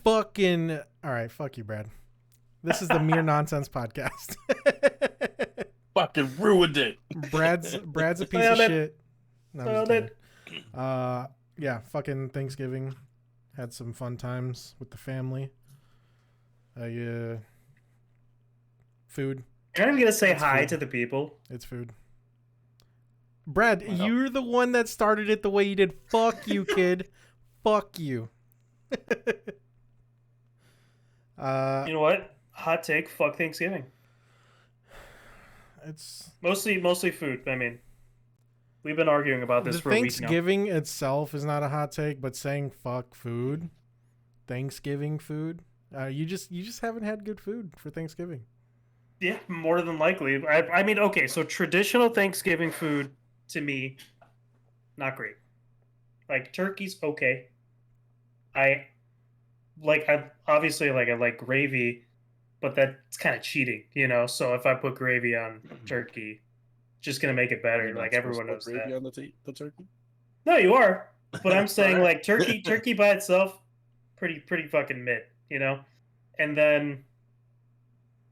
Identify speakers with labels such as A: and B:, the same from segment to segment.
A: Fucking all right, fuck you, Brad. This is the Mere Nonsense podcast.
B: Fucking ruined it.
A: Brad's a piece of
C: Spoiled it.
A: shit. No, I'm just
C: Spoiled
A: kidding.
C: it.
A: Yeah, fucking Thanksgiving. Had some fun times with the family. Yeah, food.
C: You're not even gonna say
A: It's
C: hi
A: food.
C: to the people.
A: It's food. Brad,
B: Why not?
A: you're the one that started it the way you did. Fuck you, kid. Fuck you.
C: You know what? Hot take. Fuck Thanksgiving.
A: It's
C: Mostly food. I mean, we've been arguing about this
A: the
C: for a week now.
A: Thanksgiving itself is not a hot take, but saying fuck food, Thanksgiving food, you just haven't had good food for Thanksgiving.
C: Yeah, more than likely. I mean, okay, so traditional Thanksgiving food to me, not great. Like turkey's okay. I obviously I like gravy, but that's kind of cheating, you know. So if I put gravy on turkey, just gonna make it better.
B: You're not
C: Like
B: supposed
C: everyone
B: to put
C: knows
B: gravy
C: that.
B: on the turkey.
C: No, you are. But I'm saying
B: Alright.
C: like turkey by itself, pretty fucking mid, you know. And then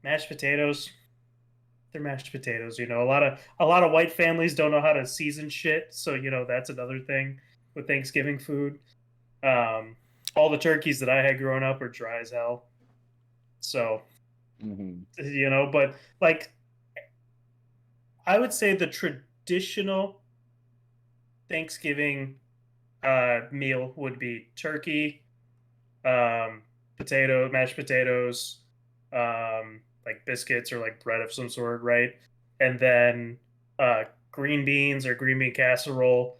C: mashed potatoes, they're mashed potatoes, you know. A lot of white families don't know how to season shit, so you know that's another thing with Thanksgiving food. Um, all the turkeys that I had growing up were dry as hell. So, you know, but like I would say the traditional Thanksgiving meal would be turkey, um, mashed potatoes, like biscuits or like bread of some sort, right? And then green beans or green bean casserole,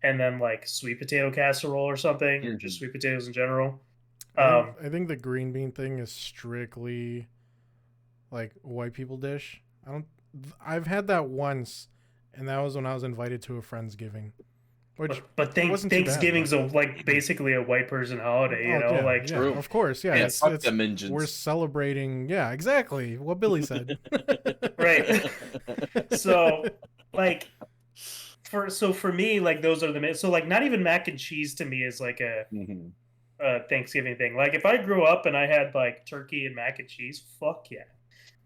C: and then like sweet potato casserole or something, or just sweet potatoes in general.
A: I think the green bean thing is strictly like white people dish. I've had that once, and that was when I was invited to a friendsgiving, which
C: but
A: it wasn't too bad.
C: Thanksgiving's like basically a white person holiday, you
A: Oh
C: know,
A: yeah,
C: like
A: yeah,
B: True.
A: of course, yeah.
B: Yeah, fuck
A: It's
B: them engines.
A: we're celebrating. Yeah, exactly what Billy said.
C: right. So like for me, like those are so like not even mac and cheese to me is like a Thanksgiving thing. Like if I grew up and I had like turkey and mac and cheese, fuck yeah,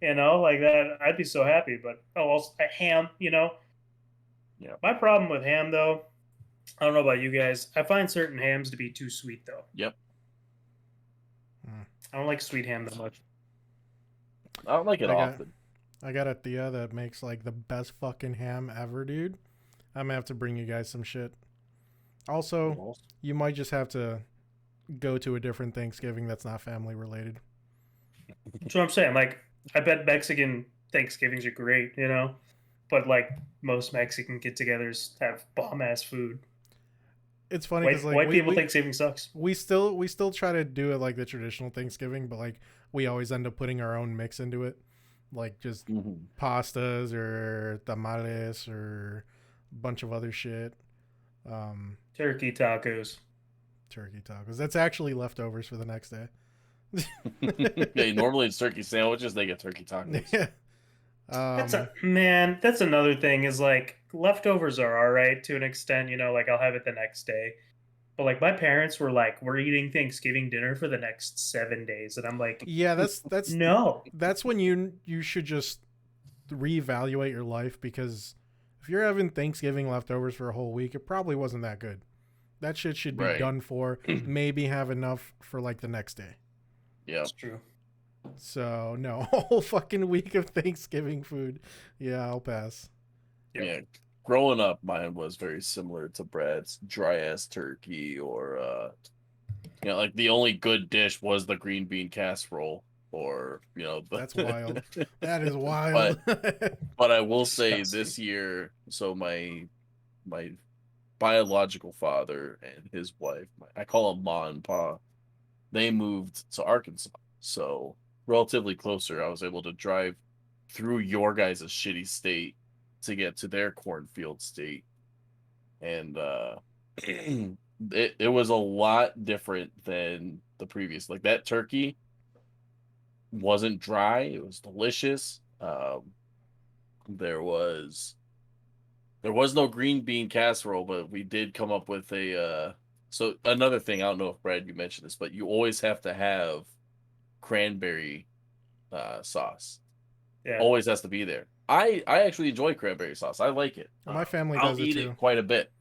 C: you know, like that, I'd be so happy. But also a ham, you know.
B: Yeah.
C: My problem with ham though, I don't know about you guys, I find certain hams to be too sweet though.
B: Yep.
C: I don't like sweet ham that much.
B: I don't like it
A: I got
B: often.
A: I got a Thea that makes like the best fucking ham ever, dude. I'm gonna have to bring you guys some shit. Also, you might just have to go to a different Thanksgiving that's not family related.
C: That's what I'm saying. Like, I bet Mexican Thanksgivings are great, you know, but like most Mexican get-togethers have bomb-ass food.
A: It's funny because like
C: White people Thanksgiving sucks.
A: we still try to do it like the traditional Thanksgiving, but like we always end up putting our own mix into it, like just pastas or tamales or a bunch of other shit.
C: Turkey tacos.
A: Turkey tacos. That's actually leftovers for the next day.
B: Yeah, normally it's turkey sandwiches. They get turkey tacos.
A: Yeah.
C: That's another thing is like leftovers are all right to an extent, you know, like I'll have it the next day. But like my parents were like, we're eating Thanksgiving dinner for the next 7 days. And I'm like,
A: yeah, that's
C: no.
A: That's when you should just reevaluate your life, because if you're having Thanksgiving leftovers for a whole week, it probably wasn't that good. That shit should be done for. Maybe have enough for like the next day.
B: Yeah,
C: That's true.
A: So no, a whole fucking week of Thanksgiving food. Yeah, I'll pass.
C: Yep.
B: Yeah. Growing up, mine was very similar to Brad's dry ass turkey, or you know, like the only good dish was the green bean casserole, or you know,
A: That's wild. That is wild.
B: But I will say this year, so my biological father and his wife, I call them Ma and Pa, they moved to Arkansas, so relatively closer. I was able to drive through your guys' shitty state to get to their cornfield state, and it was a lot different than the previous. Like that turkey wasn't dry; it was delicious. There was no green bean casserole, but we did come up with a So another thing, I don't know if Brad you mentioned this, but you always have to have cranberry sauce.
C: Yeah.
B: Always has to be there. I actually enjoy cranberry sauce. I like it.
A: My family
B: I'll
A: does it
B: eat
A: too.
B: it quite a bit,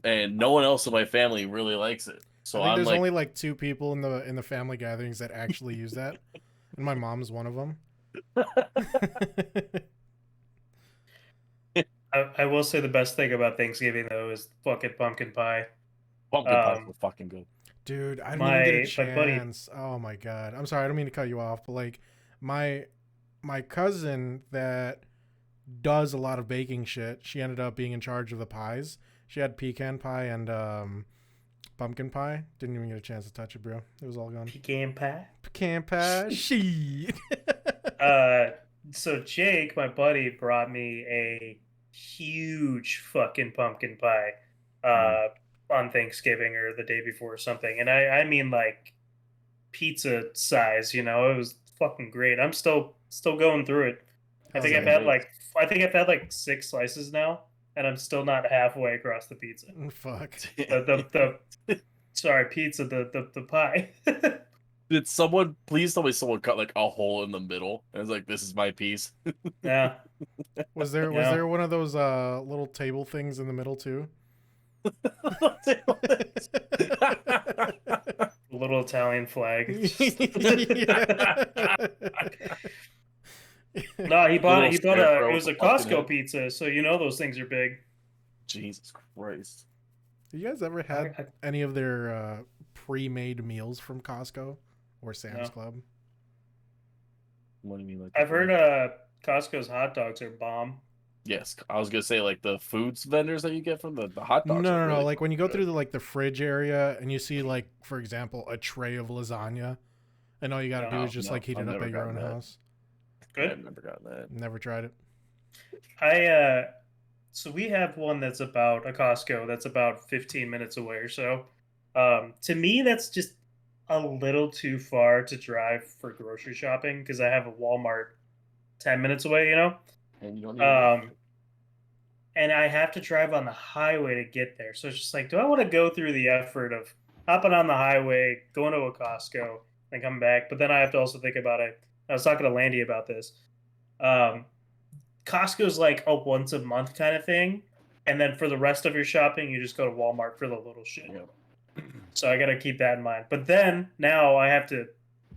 B: and no one else in my family really likes it.
A: I
B: So
A: think
B: I'm
A: there's
B: like,
A: only like 2 people in the family gatherings that actually use that, and my mom's one of them.
C: I will say the best thing about Thanksgiving though is fucking pumpkin pie.
B: pumpkin pie's so fucking good.
A: Dude, I didn't even get a
C: My buddy,
A: chance. Oh my god. I'm sorry, I don't mean to cut you off, but like my cousin that does a lot of baking shit, she ended up being in charge of the pies. She had pecan pie and pumpkin pie. Didn't even get a chance to touch it, bro. It was all gone.
C: pecan pie.
A: Pecan pie. Shit.
C: So Jake, my buddy, brought me a huge fucking pumpkin pie on Thanksgiving or the day before or something. And I mean like pizza size, you know, it was fucking great. I'm still going through it. I
A: How's
C: think I've
A: that?
C: had like 6 slices now, and I'm still not halfway across the pizza.
A: Fuck.
C: The sorry, pizza, the pie.
B: Did someone please tell me someone cut like a hole in the middle and it's like this is my piece?
C: Yeah.
A: Was there
C: Yeah.
A: one of those little table things in the middle too?
C: Little Italian flag. No, he bought it. It was a Costco pizza, so you know those things are big.
B: Jesus Christ.
A: Have you guys ever had any of their pre-made meals from Costco or Sam's Club?
B: What do you mean? Like
C: I've heard Costco's hot dogs are bomb.
B: Yes, I was gonna say like the foods vendors that you get from the hot dogs.
A: No,
B: really
A: like when you go through the fridge area and you see like, for example, a tray of lasagna, and all you gotta do is just like heat it up at your own house.
C: Good.
B: I've never gotten that.
A: Never tried
C: it. So we have one that's about a Costco that's about 15 minutes away or so. To me, that's just a little too far to drive for grocery shopping because I have a Walmart 10 minutes away, you know?
B: And you don't even
C: and I have to drive on the highway to get there. So it's just like, do I want to go through the effort of hopping on the highway, going to a Costco, and come back? But then I have to also think about it. I was talking to Landy about this. Costco's like a once a month kind of thing, and then for the rest of your shopping, you just go to Walmart for the little shit.
B: Yeah.
C: So I got to keep that in mind. But then now I have to.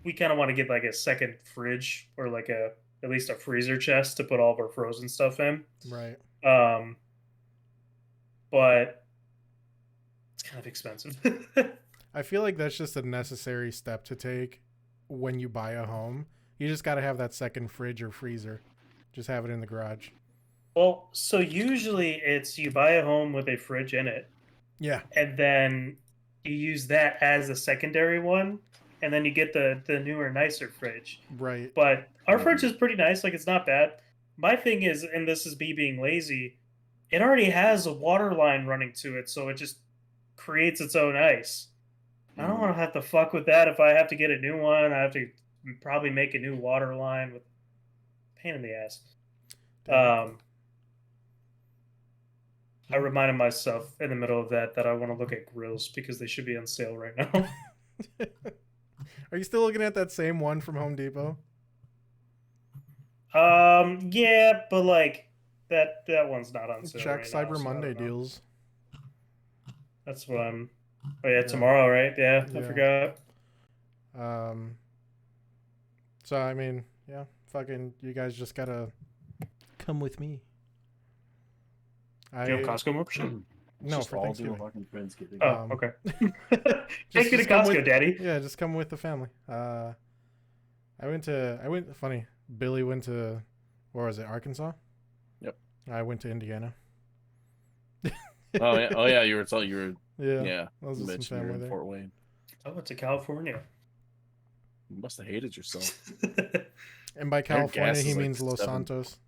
C: We kind of want to get like a second fridge or like at least a freezer chest to put all of our frozen stuff in.
A: Right.
C: But it's kind of expensive.
A: I feel like that's just a necessary step to take when you buy a home. You just got to have that second fridge or freezer. Just have it in the garage.
C: Well, so usually it's you buy a home with a fridge in it.
A: Yeah.
C: And then you use that as a secondary one, and then you get the newer, nicer fridge.
A: Right.
C: But our fridge is pretty nice. Like, it's not bad. My thing is, and this is me being lazy, it already has a water line running to it, so it just creates its own ice. I don't want to have to fuck with that. If I have to get a new one, I have to probably make a new water line with pain in the ass. I reminded myself in the middle of that I want to look at grills because they should be on sale right now.
A: Are you still looking at that same one from Home Depot?
C: Yeah, but like that one's not on sale.
A: Check
C: right
A: Cyber
C: now, so
A: Monday deals.
C: That's what I'm. Oh yeah, tomorrow, right? Yeah, I forgot.
A: So I mean, yeah, fucking, you guys just gotta come with me.
C: Do you have Costco membership?
A: No, for Thanksgiving.
C: Oh, okay. Take me to Costco, Daddy.
A: Yeah, just come with the family. Funny, Billy went to, where was it, Arkansas?
B: Yep.
A: I went to Indiana.
B: Oh yeah, you were
A: yeah. I was
B: with some family there. Fort Wayne.
C: I went to California.
B: You must have hated yourself.
A: And by California, he means Los Santos.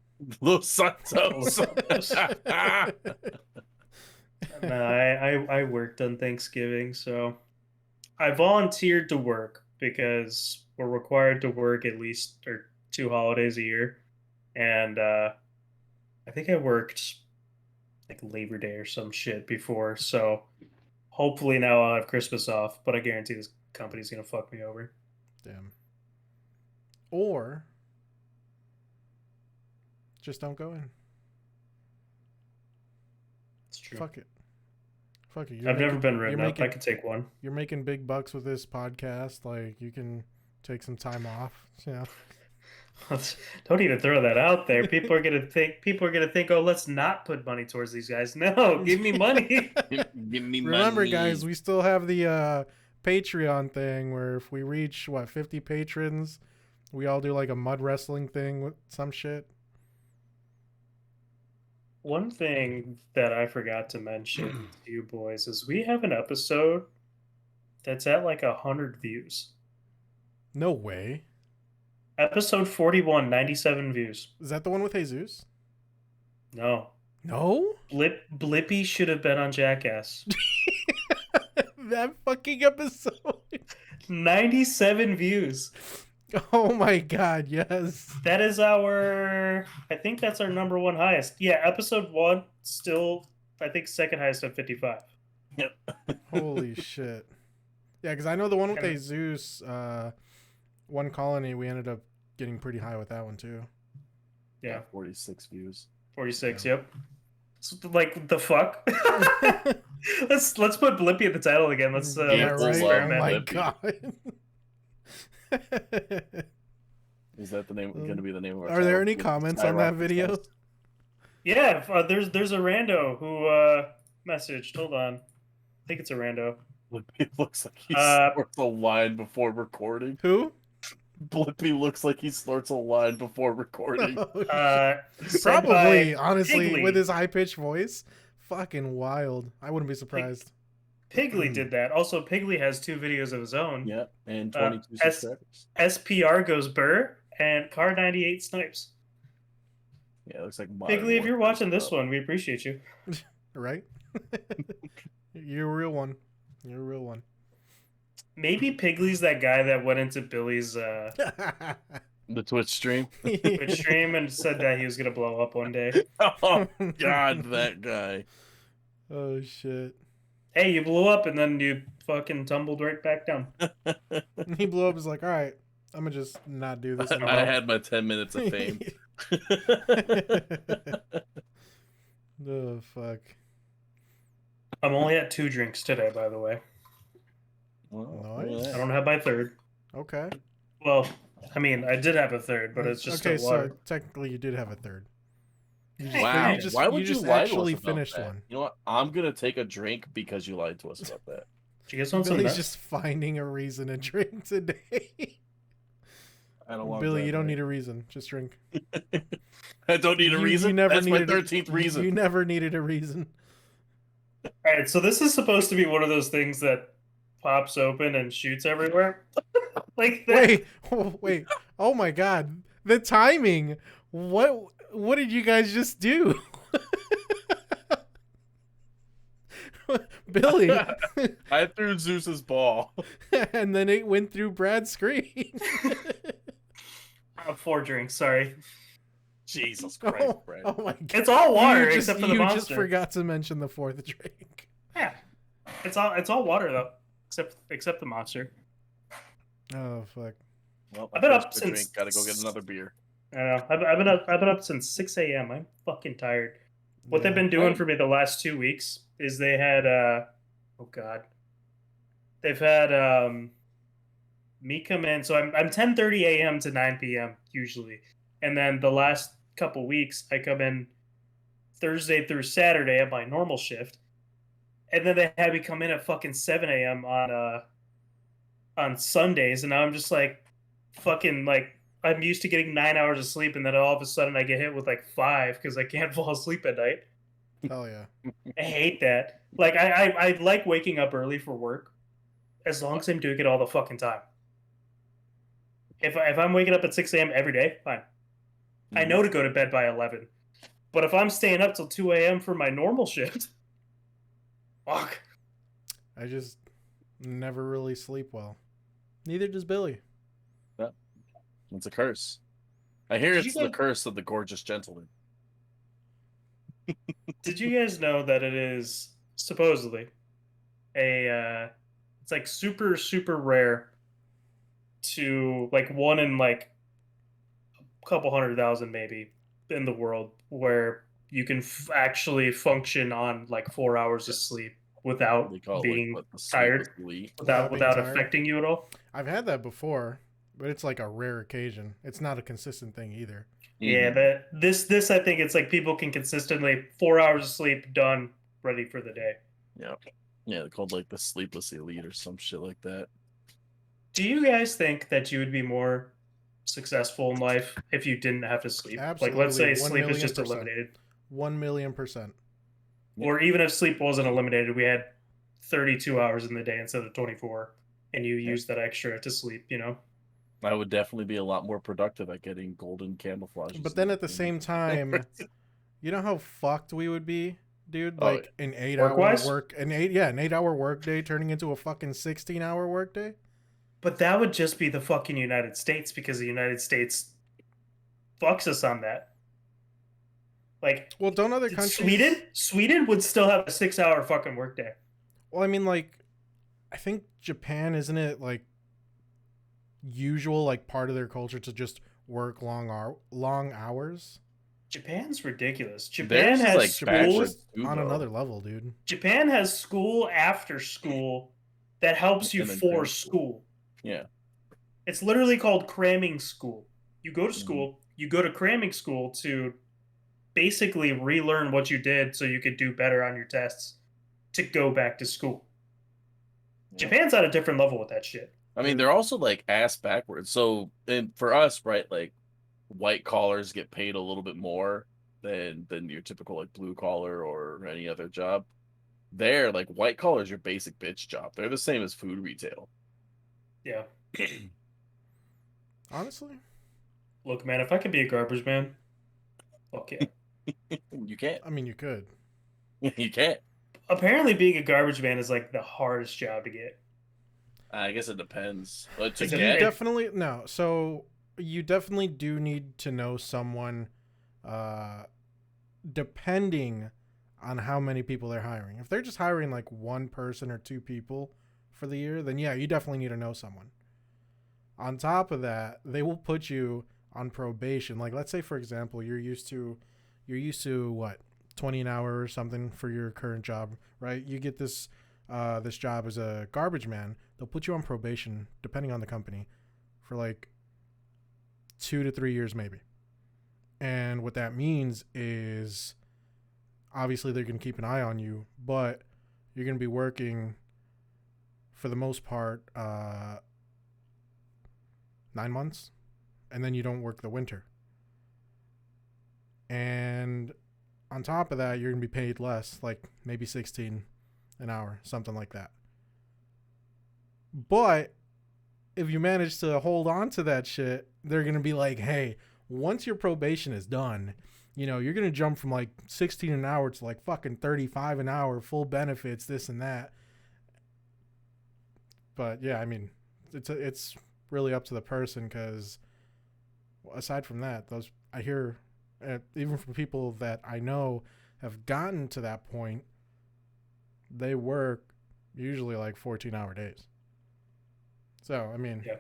B: Los Santos.
C: No, I worked on Thanksgiving, so I volunteered to work because we're required to work at least 2 holidays a year, and I think I worked like Labor Day or some shit before. So Hopefully now I'll have Christmas off, but I guarantee this company's gonna fuck me over.
A: Damn. Or just don't go in.
C: It's true.
A: Fuck it. Fuck it.
C: I've never been written up. I could take one.
A: You're making big bucks with this podcast. Like, you can take some time off. Yeah.
C: Don't even throw that out there. People are gonna think, oh, let's not put money towards these guys. No, give me money.
B: Give me
A: Remember,
B: money.
A: guys, we still have the Patreon thing where if we reach 50 patrons, we all do like a mud wrestling thing with some shit.
C: One thing that I forgot to mention to you boys is we have an episode that's at like 100 views.
A: No way.
C: Episode 41, 97 views.
A: Is that the one with Jesus?
C: No.
A: No?
C: Blippy should have been on Jackass.
A: That fucking episode.
C: 97 views.
A: Oh my god, yes.
C: That is I think that's our number one highest. Yeah, episode 1 still, I think, second highest at 55.
B: Yep.
A: Holy shit. Yeah, because I know the one with Jesus, One Colony, we ended up getting pretty high with that one too.
C: Yeah.
B: 46 views.
C: 46, yep. So, like, the fuck? let's put Blippy at the title again. Let's
A: yeah,
C: let's
A: right?
C: experiment.
A: Oh my
B: Blippy.
A: god.
B: Is that the name? Going to be the name of our
A: Are there
B: channel?
A: any comments on that video?
C: Yeah, there's a rando who messaged. Hold on, I think it's a rando.
B: Blippy looks like he
C: Uh,
B: snorts a line before recording.
A: Who?
B: Blippy looks like he snorts a line before recording.
C: Said
A: Probably,
C: by
A: honestly,
C: Piggly.
A: with his high pitched voice. Fucking wild. I wouldn't be surprised.
C: Piggly did that. Also, Piggly has 2 videos of his own.
B: Yeah, and 22
C: S-
B: subscribers.
C: SPR goes Burr and Car 98 snipes.
B: Yeah, it looks like
C: Piggly, if you're watching this one, we appreciate you.
A: Right? You're a real one. You're a real one.
C: Maybe Piggly's that guy that went into Billy's
B: The Twitch stream.
C: Twitch stream and said that he was gonna blow up one day.
B: Oh God, that guy.
A: Oh shit.
C: Hey, you blew up and then you fucking tumbled right back down.
A: He blew up. He's like, all right, I'm gonna just not do this anymore.
B: I had my 10 minutes of fame.
A: Oh fuck.
C: I'm only at 2 drinks today, by the way.
B: Well,
A: Nice.
C: I don't have my third.
A: Okay.
C: Well, I mean, I did have a third, but it's just
A: okay.
C: still water.
A: So technically, you did have a third. You
B: Wow.
A: you just,
B: Why would
A: you just
B: lie
A: actually
B: to us about
A: finished
B: that?
A: one.
B: You know what? I'm gonna take a drink because you lied to us about that.
C: Did you guys want some
A: Billy's
C: nuts?
A: just finding a reason to drink today.
B: I don't want
A: Billy,
B: that,
A: you don't
B: man.
A: need a reason. Just drink.
B: I don't need a reason. That's my 13th reason.
A: You never needed a reason.
C: All right, so this is supposed to be one of those things that pops open and shoots everywhere. Like that.
A: Wait. Oh my god. The timing. What did you guys just do? Billy.
B: I threw Zeus's ball.
A: And then it went through Brad's screen.
C: 4 drinks, sorry.
B: Jesus Christ, Brad.
A: Oh my god.
C: It's all water
A: You
C: except for the
A: you
C: monster.
A: just forgot to mention the 4th drink.
C: Yeah. It's all water though. Except the monster.
A: Oh fuck.
B: Well,
C: I've been up
B: finished the
C: since-
B: Gotta go get another beer.
C: I don't know. I've been up since 6 a.m. I'm fucking tired. What they've been doing for me the last 2 weeks is they had they've had me come in. So I'm 10:30 a.m. to 9 p.m. usually, and then the last couple weeks I come in Thursday through Saturday at my normal shift, and then they had me come in at fucking 7 a.m. on Sundays, and now I'm just like fucking like I'm used to getting 9 hours of sleep, and then all of a sudden I get hit with like 5 because I can't fall asleep at night.
A: Hell yeah.
C: I hate that. Like I like waking up early for work, as long as I'm doing it all the fucking time. If I'm waking up at 6 a.m. every day, fine. I know to go to bed by 11. But if I'm staying up till 2 a.m. for my normal shift, fuck.
A: I just never really sleep well. Neither does Billy.
B: It's a curse. I hear
C: Did
B: it's
C: you
B: the
C: guys-
B: curse of the gorgeous gentleman.
C: Did you guys know that it is supposedly it's like super super rare to like one in like a couple 100,000 maybe in the world where you can actually function on like 4 hours of sleep without
B: They call it like
C: being
B: what the
C: tired,
B: sleepless elite.
A: Being
C: without
A: tired.
C: affecting you at all.
A: I've had that before, but it's like a rare occasion. It's not a consistent thing either.
C: Yeah,
B: Mhm.
C: but this I think it's like people can consistently 4 hours of sleep done, ready for the day.
B: Yeah. Yeah, they're called like the sleepless elite or some shit like that.
C: Do you guys think that you would be more successful in life if you didn't have to sleep? Like, let's
A: Absolutely,
C: say
A: 1
C: sleep is
A: million
C: just
A: percent.
C: eliminated,
A: 1,000,000%.
C: or even if sleep wasn't eliminated, we had 32 hours in the day instead of 24, and you use that extra to sleep. You know,
B: I would definitely be a lot more productive at getting golden camouflages.
A: But then at the same time, you know how fucked we would be, dude?
B: Oh,
A: Like an 8-hour
C: Work-wise?
A: an 8-hour work day turning into a fucking 16-hour work day.
C: but that would just be the fucking United States because the United States fucks us on that. Like,
A: Well, don't other countries?
C: Sweden would still have a 6 hour fucking workday.
A: Well, I mean, like, I think Japan, isn't it like usual, like part of their culture to just work long hours?
C: Japan's ridiculous.
B: Theirs
C: Japan
B: is
C: has
B: like
C: schools.
B: backwards too,
A: On
B: though.
A: another level, dude.
C: Japan has school after school that helps you
B: And then
C: for
B: cram
C: school.
B: Yeah.
C: It's literally called cramming school. You go to
B: Mhm.
C: school, you go to cramming school to basically relearn what you did so you could do better on your tests to go back to school.
B: Yeah.
C: Japan's at a different level with that shit.
B: I mean, they're also like ass backwards. So, and for us, right, like white collars get paid a little bit more than your typical like blue collar or any other job. There, like white collar is your basic bitch job. They're the same as food retail.
C: Yeah.
A: Honestly,
C: Look, man, if I could be a garbage man, fuck yeah.
B: You can't.
A: I mean, you could.
B: You can't.
C: Apparently, being a garbage man is like the hardest job to get.
B: I guess it depends. But to
C: It's
A: You
B: get,
A: definitely no. So you definitely do need to know someone, depending on how many people they're hiring. If they're just hiring like one person or two people for the year, then yeah, you definitely need to know someone. On top of that, they will put you on probation. Like, let's say for example, you're used to what, 20 an hour or something for your current job, right? You get this this job as a garbage man. They'll put you on probation, depending on the company, for like 2 to 3 years maybe. And what that means is obviously they're going to keep an eye on you, but you're going to be working for the most part 9 months, and then you don't work the winter. And on top of that, you're going to be paid less, like maybe 16 an hour, something like that. But if you manage to hold on to that shit, they're going to be like, hey, once your probation is done, you know, you're going to jump from like 16 an hour to like fucking 35 an hour, full benefits, this and that. But yeah, I mean, it's really up to the person, because aside from that, those I hear, even from people that I know have gotten to that point, they work usually like 14-hour days. So, I mean,
C: Yeah.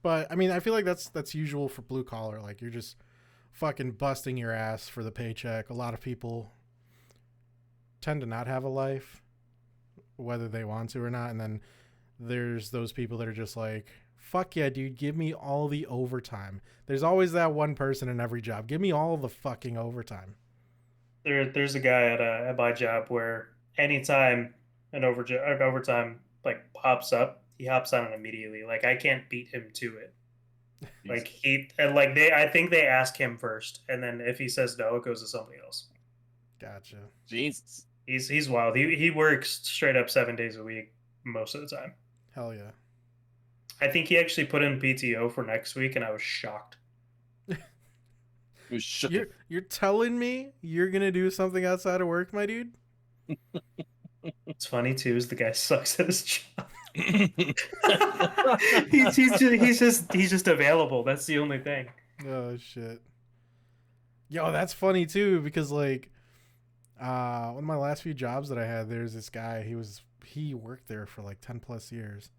A: But I mean, I feel like that's usual for blue collar. Like, you're just fucking busting your ass for the paycheck. A lot of people tend to not have a life, whether they want to or not. And then there's those people that are just like, fuck yeah, dude, give me all the overtime. There's always that one person in every job. Give me all the fucking overtime.
C: There's a guy at my job where anytime an overtime like pops up, he hops on it immediately. Like, I can't beat him to it. Like, I think they ask him first, and then if he says no, it goes to somebody else.
A: Gotcha.
B: Jesus.
C: He's wild. He works straight up 7 days a week most of the time.
A: Hell yeah.
C: I think he actually put in PTO for next week, and I was shocked.
A: You're telling me you're gonna do something outside of work, my dude?
C: It's funny too, is the guy sucks at his job. he's just available. That's the only thing.
A: Oh shit. Yo, that's funny too, because like One of my last few jobs that I had, there's this guy. He worked there for like 10 plus years.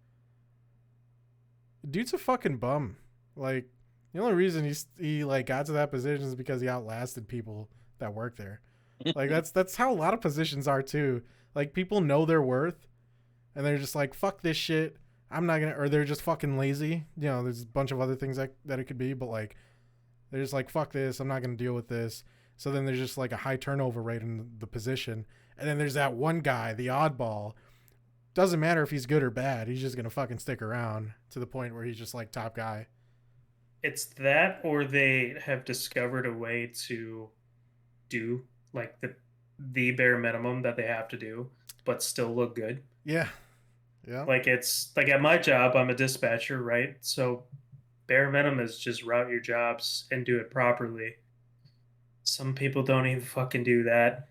A: Dude's a fucking bum. Like the only reason he like got to that position is because he outlasted people that work there. Like that's how a lot of positions are too. Like people know their worth, and they're just like, fuck this shit. I'm not gonna, or they're just fucking lazy. You know, there's a bunch of other things that it could be, but like they're just like, fuck this. I'm not gonna deal with this. So then there's just like a high turnover rate in the position, and then there's that one guy, the oddball. Doesn't matter if he's good or bad. He's just gonna fucking stick around to the point where he's just like top guy.
C: It's that, or they have discovered a way to do like the bare minimum that they have to do, but still look good.
A: Yeah, yeah.
C: Like it's like at my job, I'm a dispatcher, right? So bare minimum is just route your jobs and do it properly. Some people don't even fucking do that.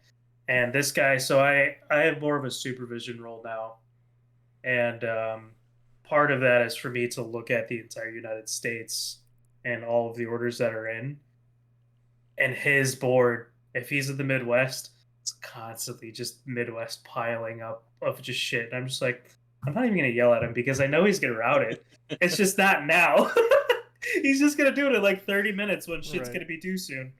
C: And this guy, so I have more of a supervision role now, and part of that is for me to look at the entire United States and all of the orders that are in. And his board, if he's in the Midwest, it's constantly just Midwest piling up of just shit. And I'm just like, I'm not even gonna yell at him because I know he's gonna route it. It's just not now. He's just gonna do it in like 30 minutes when shit's
A: Right.
C: gonna be due soon.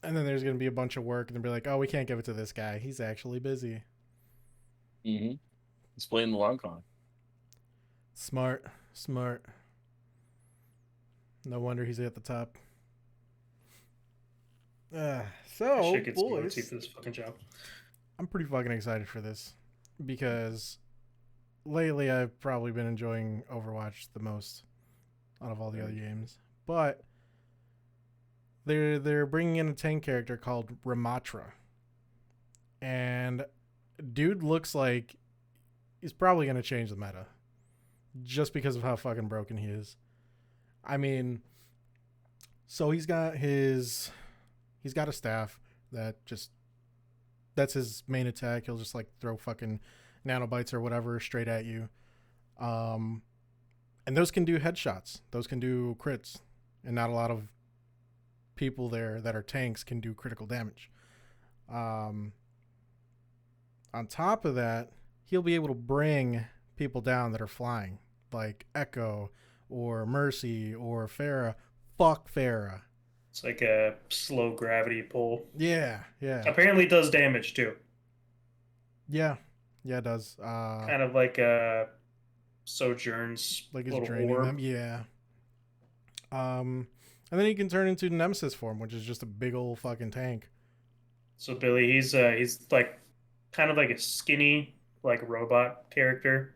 A: And then there's gonna be a bunch of work, and they'll be like, "Oh, we can't give it to this guy. He's actually busy."
B: Mm-hmm. He's playing the long con.
A: Smart, smart. No wonder he's at the top. So,
C: Shit gets me
A: boys,
C: OT for this fucking job.
A: I'm pretty fucking excited for this because lately I've probably been enjoying Overwatch the most out of all the other games. But they're bringing in a tank character called Ramatra, and dude looks like he's probably gonna change the meta just because of how fucking broken he is. I mean, so he's got a staff that just that's his main attack. He'll just like throw fucking nanobites or whatever straight at you. And those can do headshots. Those can do crits. And not a lot of people there that are tanks can do critical damage. On top of that, he'll be able to bring people down that are flying, like Echo or Mercy or Pharah. Fuck Pharah.
C: It's like a slow gravity pull.
A: Yeah.
C: Apparently, it does damage too.
A: Yeah, it does.
C: Kind of like Sojourn's
A: Like it's
C: little
A: draining
C: orb.
A: them. Yeah. And then he can turn into Nemesis form, which is just a big old fucking tank.
C: So Billy, he's like kind of like a skinny like robot character,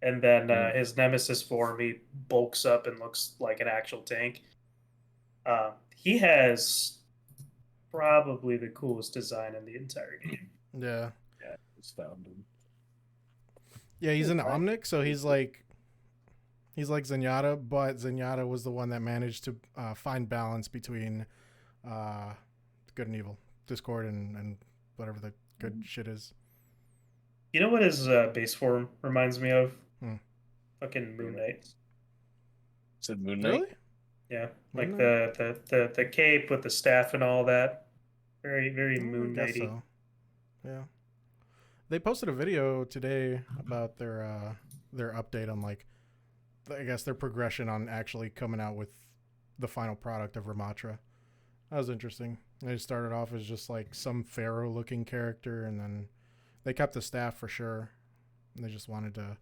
C: and then his Nemesis form, he bulks up and looks like an actual tank. He has probably the coolest design in the entire game.
A: Yeah.
B: Yeah, it's found him.
A: Yeah, he's an Omnic, so he's like Zenyatta, but Zenyatta was the one that managed to find balance between good and evil, Discord and whatever the good shit is.
C: You know what his base form reminds me of?
A: Hmm.
C: Fucking Moon Knight.
B: Said Moon Knight.
A: Really?
C: Yeah,
A: Moon
C: like
A: Knight?
C: the cape with the staff and all that. Very very
A: I
C: Moon
A: guess
C: Knighty.
A: so. Yeah. They posted a video today about their update on like I guess their progression on actually coming out with the final product of Ramatra. That was interesting. They started off as just like some pharaoh looking character, and then they kept the staff for sure. And they just wanted to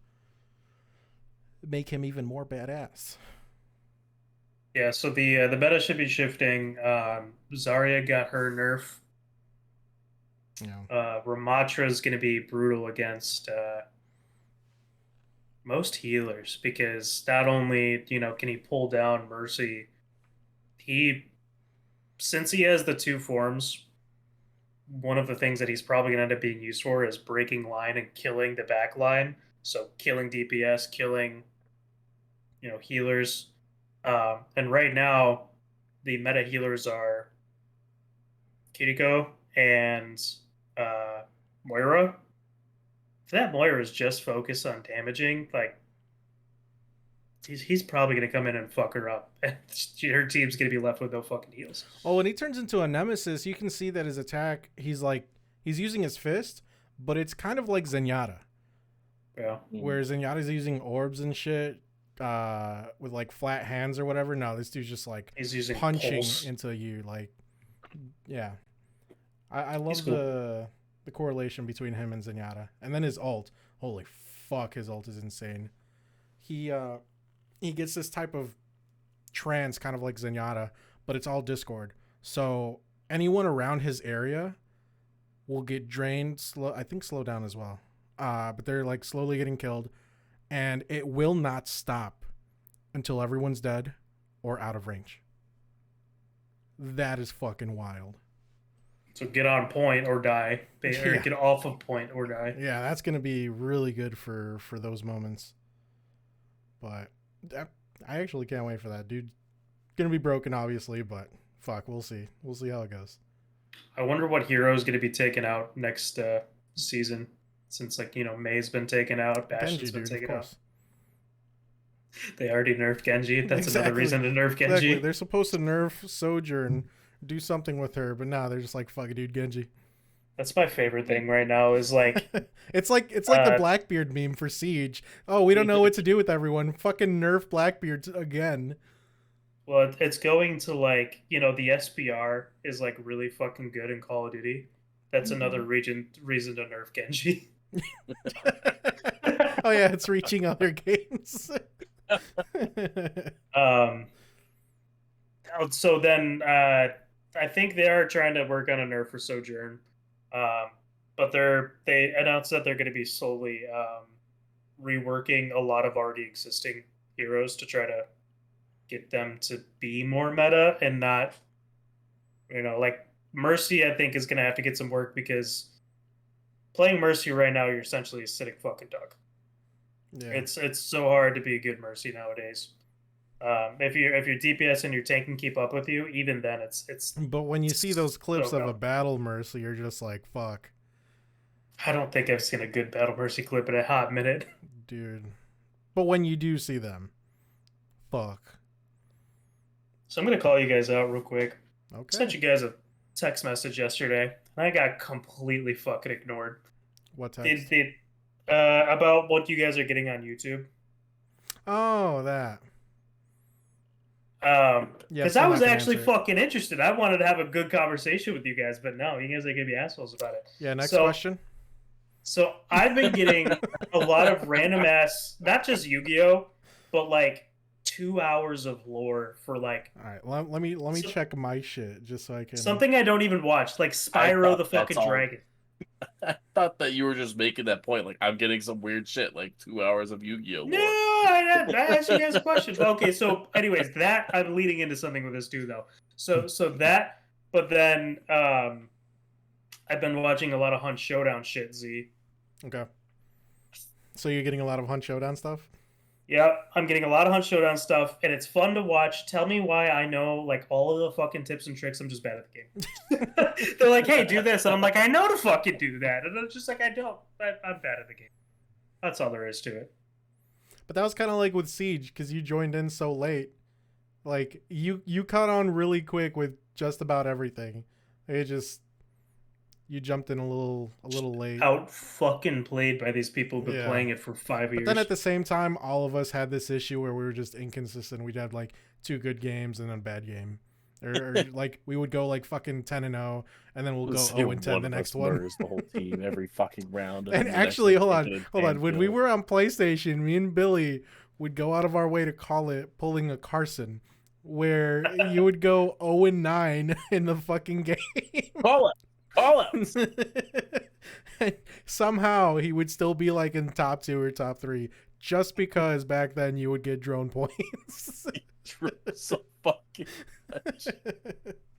A: make him even more badass.
C: Yeah, so the meta should be shifting. Zarya got her nerf.
A: You know.
C: Ramatra is going to be brutal against most healers because not only can he pull down Mercy, since he has the two forms, one of the things that he's probably going to end up being used for is breaking line and killing the back line. So killing DPS, killing healers. And right now, the meta healers are Kiriko and Moira. If that Moira is just focused on damaging, like he's probably gonna come in and fuck her up, and her team's gonna be left with no fucking heals.
A: Oh, when he turns into a nemesis, you can see that his attack, he's using his fist, but it's kind of like Zenyatta.
C: Yeah.
A: Where Zenyatta's using orbs and shit, with like flat hands or whatever. No, this dude's just like
C: He's using
A: punching
C: pulse.
A: into you, like, yeah. I love
C: cool.
A: the correlation between him and Zenyatta, and then his ult. Holy fuck, his ult is insane. He gets this type of trance, kind of like Zenyatta, but it's all Discord. So anyone around his area will get drained. I think slow down as well. But they're like slowly getting killed, and it will not stop until everyone's dead or out of range. That is fucking wild.
C: So get on point or die, or
A: Yeah.
C: get off of point or die.
A: Yeah, that's gonna be really good for those moments. But I actually can't wait for that, dude. Gonna be broken, obviously, but fuck, we'll see. We'll see how it goes.
C: I wonder what hero is going to be taken out next season, since May's been taken out, Bastion's been taken out. They already nerfed Genji. That's another reason to nerf Genji.
A: Exactly. They're supposed to nerf Sojourn, do something with her, but nah, they're just like, fuck it, dude, Genji.
C: That's my favorite thing right now. Is like
A: it's like the Blackbeard meme for Siege. Oh, we don't know what to do with everyone. Fucking nerf Blackbeard again.
C: Well, it's going to the SPR is like really fucking good in Call of Duty. That's another reason to nerf Genji.
A: Oh yeah, it's reaching other games.
C: So then I think they are trying to work on a nerf for Sojourn. But they announced that they're going to be slowly reworking a lot of already existing heroes to try to get them to be more meta and not, like Mercy. I think is going to have to get some work, because playing Mercy right now, you're essentially a sitting fucking duck. Yeah. It's so hard to be a good Mercy nowadays. If your DPS and your tank can keep up with you, even then it's.
A: But when you see those clips of a battle Mercy, you're just like, fuck.
C: I don't think I've seen a good battle Mercy clip in a hot minute,
A: dude. But when you do see them, fuck.
C: So I'm gonna call you guys out real quick.
A: Okay.
C: I sent you guys a text message yesterday, and I got completely fucking ignored.
A: What text?
C: About what you guys are getting on YouTube.
A: Oh, that.
C: Because I was actually fucking interested. I wanted to have a good conversation with you guys, but no, you guys are gonna be assholes about it.
A: Yeah. Next question.
C: So I've been getting a lot of random ass, not just Yu-Gi-Oh, but like 2 hours of lore for like.
A: All right, let me check my shit just so I can.
C: Something I don't even watch, like Spyro the fucking dragon.
B: I thought that you were just making that point. Like, I'm getting some weird shit, like 2 hours of Yu-Gi-Oh!
C: No, I asked you guys a question. Okay, so anyways, that I'm leading into something with this too, though. So that, but then I've been watching a lot of Hunt Showdown shit, Z.
A: Okay. So you're getting a lot of Hunt Showdown stuff?
C: Yeah, I'm getting a lot of Hunt Showdown stuff, and it's fun to watch. Tell me why I know like all of the fucking tips and tricks. I'm just bad at the game. They're like, hey, do this. And I'm like, I know to fucking do that. And I'm just like, I don't. I'm bad at the game. That's all there is to it.
A: But that was kind of like with Siege, because you joined in so late. Like, you caught on really quick with just about everything. It just... You jumped in a little late.
C: Out fucking played by these people who've been playing it for 5 years.
A: But then at the same time, all of us had this issue where we were just inconsistent. We'd have like 2 good games and then a bad game. Or like we would go like fucking 10-0, and then we'll go 0-10 the next one.
B: The whole team every fucking round.
A: And actually, hold on. When we were on PlayStation, me and Billy would go out of our way to call it pulling a Carson, where you would go 0-9 in the fucking game.
B: Call it. All outs.
A: Somehow he would still be like in top 2 or top 3, just because back then you would get drone points.
B: So fucking much.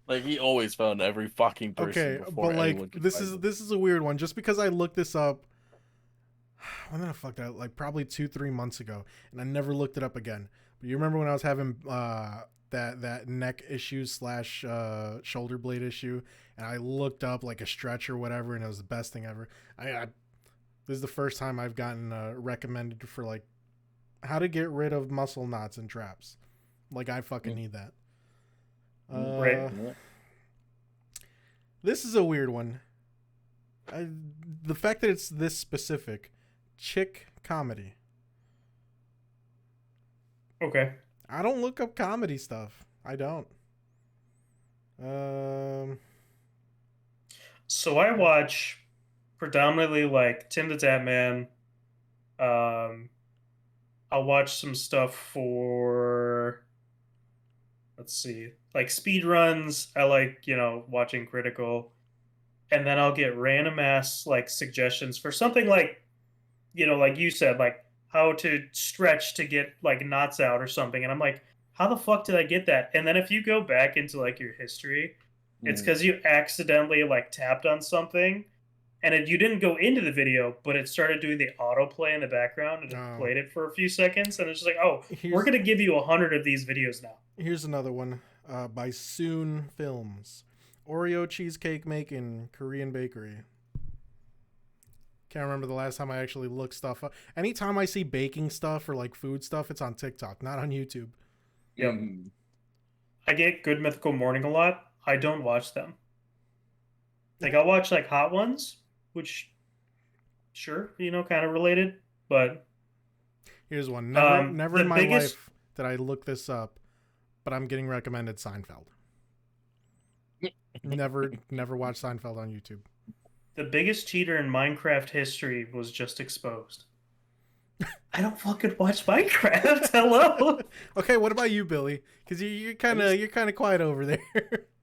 B: Like, he always found every fucking person.
A: Okay, but like this is a weird one. Just because I looked this up, when did I fuck that? Like probably 2-3 months ago, and I never looked it up again. But you remember when I was having that neck issue / shoulder blade issue, and I looked up like a stretch or whatever, and it was the best thing ever. This is the first time I've gotten recommended for like how to get rid of muscle knots and traps. Like I fucking need that.
C: Right.
A: This is a weird one. The fact that it's this specific, chick comedy.
C: Okay.
A: I don't look up comedy stuff. I don't.
C: So I watch predominantly like Tim the Tatman. I'll watch some stuff for, let's see, like speed runs. I like, watching Critical. And then I'll get random ass like suggestions for something like, like you said, like how to stretch to get like knots out or something. And I'm like, how the fuck did I get that? And then if you go back into like your history, it's because you accidentally like tapped on something and you didn't go into the video, but it started doing the autoplay in the background and it played it for a few seconds. And it's just like, oh, we're going to give you 100 of these videos now.
A: Here's another one by Soon Films. Oreo cheesecake making, Korean bakery. Can't remember the last time I actually looked stuff up. Anytime I see baking stuff or like food stuff, it's on TikTok, not on YouTube.
C: Yep. I get Good Mythical Morning a lot. I don't watch them. Like I'll watch like Hot Ones, which sure, kind of related, but
A: here's one. Never in my life did I look this up, but I'm getting recommended Seinfeld. Never watched Seinfeld on YouTube.
C: The biggest cheater in Minecraft history was just exposed. I don't fucking watch Minecraft. Hello.
A: Okay, what about you, Billy? Because you're kind of quiet over there.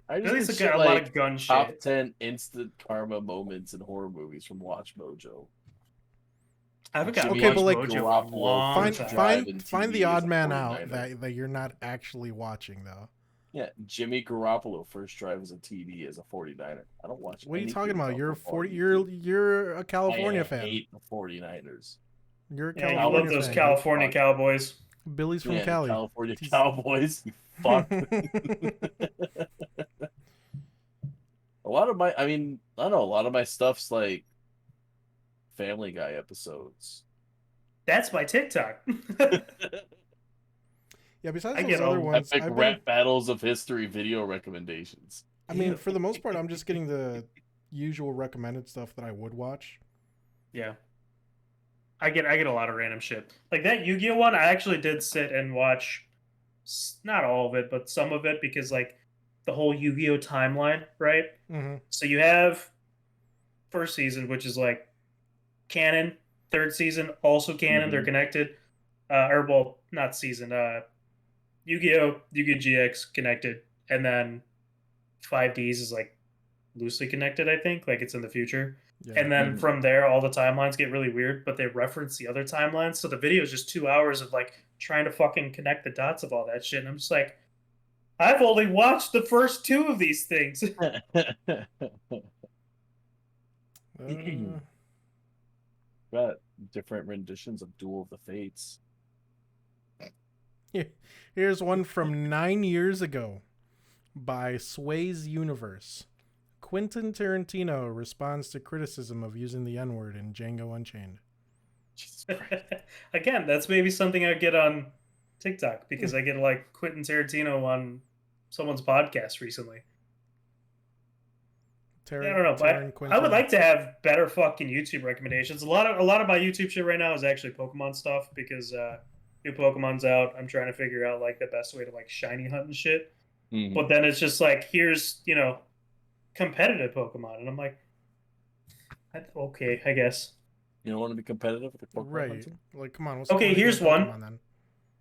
B: I just
C: got a lot of gun shit.
B: Top 10 instant karma moments in horror movies from Watch Mojo.
C: I haven't got
A: okay, but like find the odd man out that you're not actually watching though.
B: Yeah, Jimmy Garoppolo first drive as a TD as a 49er. I don't watch.
A: What are you talking about? You're 40. You're a California fan.
B: I hate the 49ers.
A: You're a
C: California.
A: I
C: love those
A: fan.
C: California Cowboys.
A: Billy's from Cali.
B: California Cowboys. You fuck. A lot of my stuff's like Family Guy episodes.
C: That's my TikTok.
A: Yeah, besides those other ones,
B: epic rap battles of history video recommendations.
A: I mean, for the most part, I'm just getting the usual recommended stuff that I would watch.
C: Yeah. I get a lot of random shit. Like that Yu-Gi-Oh one, I actually did sit and watch not all of it, but some of it because like the whole Yu-Gi-Oh timeline, right?
A: Mm-hmm.
C: So you have first season, which is like canon, third season also canon, they're connected. Not season, Yu-Gi-Oh! Yu-Gi-Oh! GX connected, and then 5Ds is like loosely connected, I think, like it's in the future. Yeah. And then from there, all the timelines get really weird, but they reference the other timelines. So the video is just 2 hours of like trying to fucking connect the dots of all that shit. And I'm just like, I've only watched the first 2 of these things.
B: Got different renditions of Duel of the Fates.
A: Here's one from 9 years ago by Sway's Universe. Quentin Tarantino responds to criticism of using the N-word in Django Unchained.
C: Again, that's maybe something I get on TikTok because I get like Quentin Tarantino on someone's podcast recently. I don't know, but I would like to have better fucking YouTube recommendations. A lot of my YouTube shit right now is actually Pokemon stuff because new Pokemon's out. I'm trying to figure out like the best way to like shiny hunt and shit. But then it's just like here's competitive Pokemon, and I'm like, okay, I guess.
B: You don't want to be competitive with the Pokemon
A: right?
B: hunting?
A: Like, come on.
C: Okay, here's one. Then?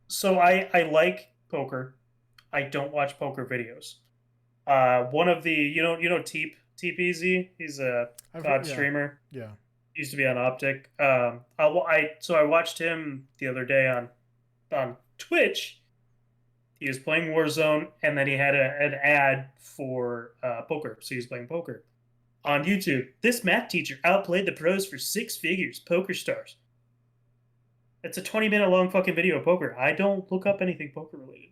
C: So I like poker. I don't watch poker videos. One of the TPZ. He's a COD streamer.
A: Yeah.
C: Used to be on Optic. So I watched him the other day on Twitch. He was playing Warzone, and then he had an ad for poker. So he was playing poker. On YouTube, this math teacher outplayed the pros for 6 figures, poker stars. It's a 20-minute long fucking video of poker. I don't look up anything poker related.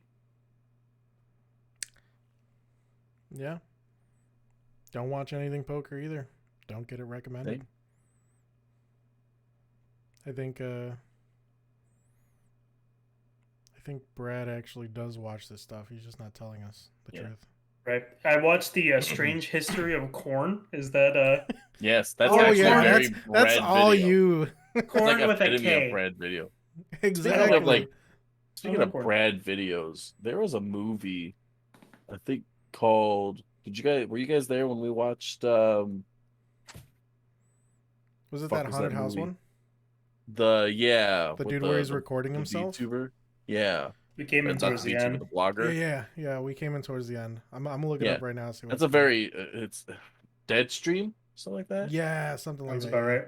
A: Yeah. Don't watch anything poker either. Don't get it recommended. I think I think Brad actually does watch this stuff. He's just not telling us the truth.
C: Right. I watched the Strange History of Corn. Is that
B: Yes, that's
C: Oh,
B: actually
C: yeah,
B: a very
A: that's
B: Brad
A: all
B: video.
A: you.
B: It's
C: Corn
B: like
C: with a
B: epitome
C: K?
B: of Brad video.
A: Exactly.
B: Speaking of Brad videos, there was a movie, I think called. Were you guys there when we watched?
A: Was it
B: fuck
A: that
B: was
A: haunted
B: that
A: house
B: movie?
A: one?
B: The
A: The
B: with
A: dude where he's recording
B: the
A: himself?
B: VTuber. Yeah,
C: We came in
B: it's not
C: towards
B: the
C: the
B: VTuber,
C: end.
B: the blogger.
A: Yeah. We came in towards the end. I'm gonna look it
B: Yeah.
A: up right now. See
B: That's a very it's Deadstream, something like that.
A: yeah, something like
C: Sounds
A: that.
C: about right.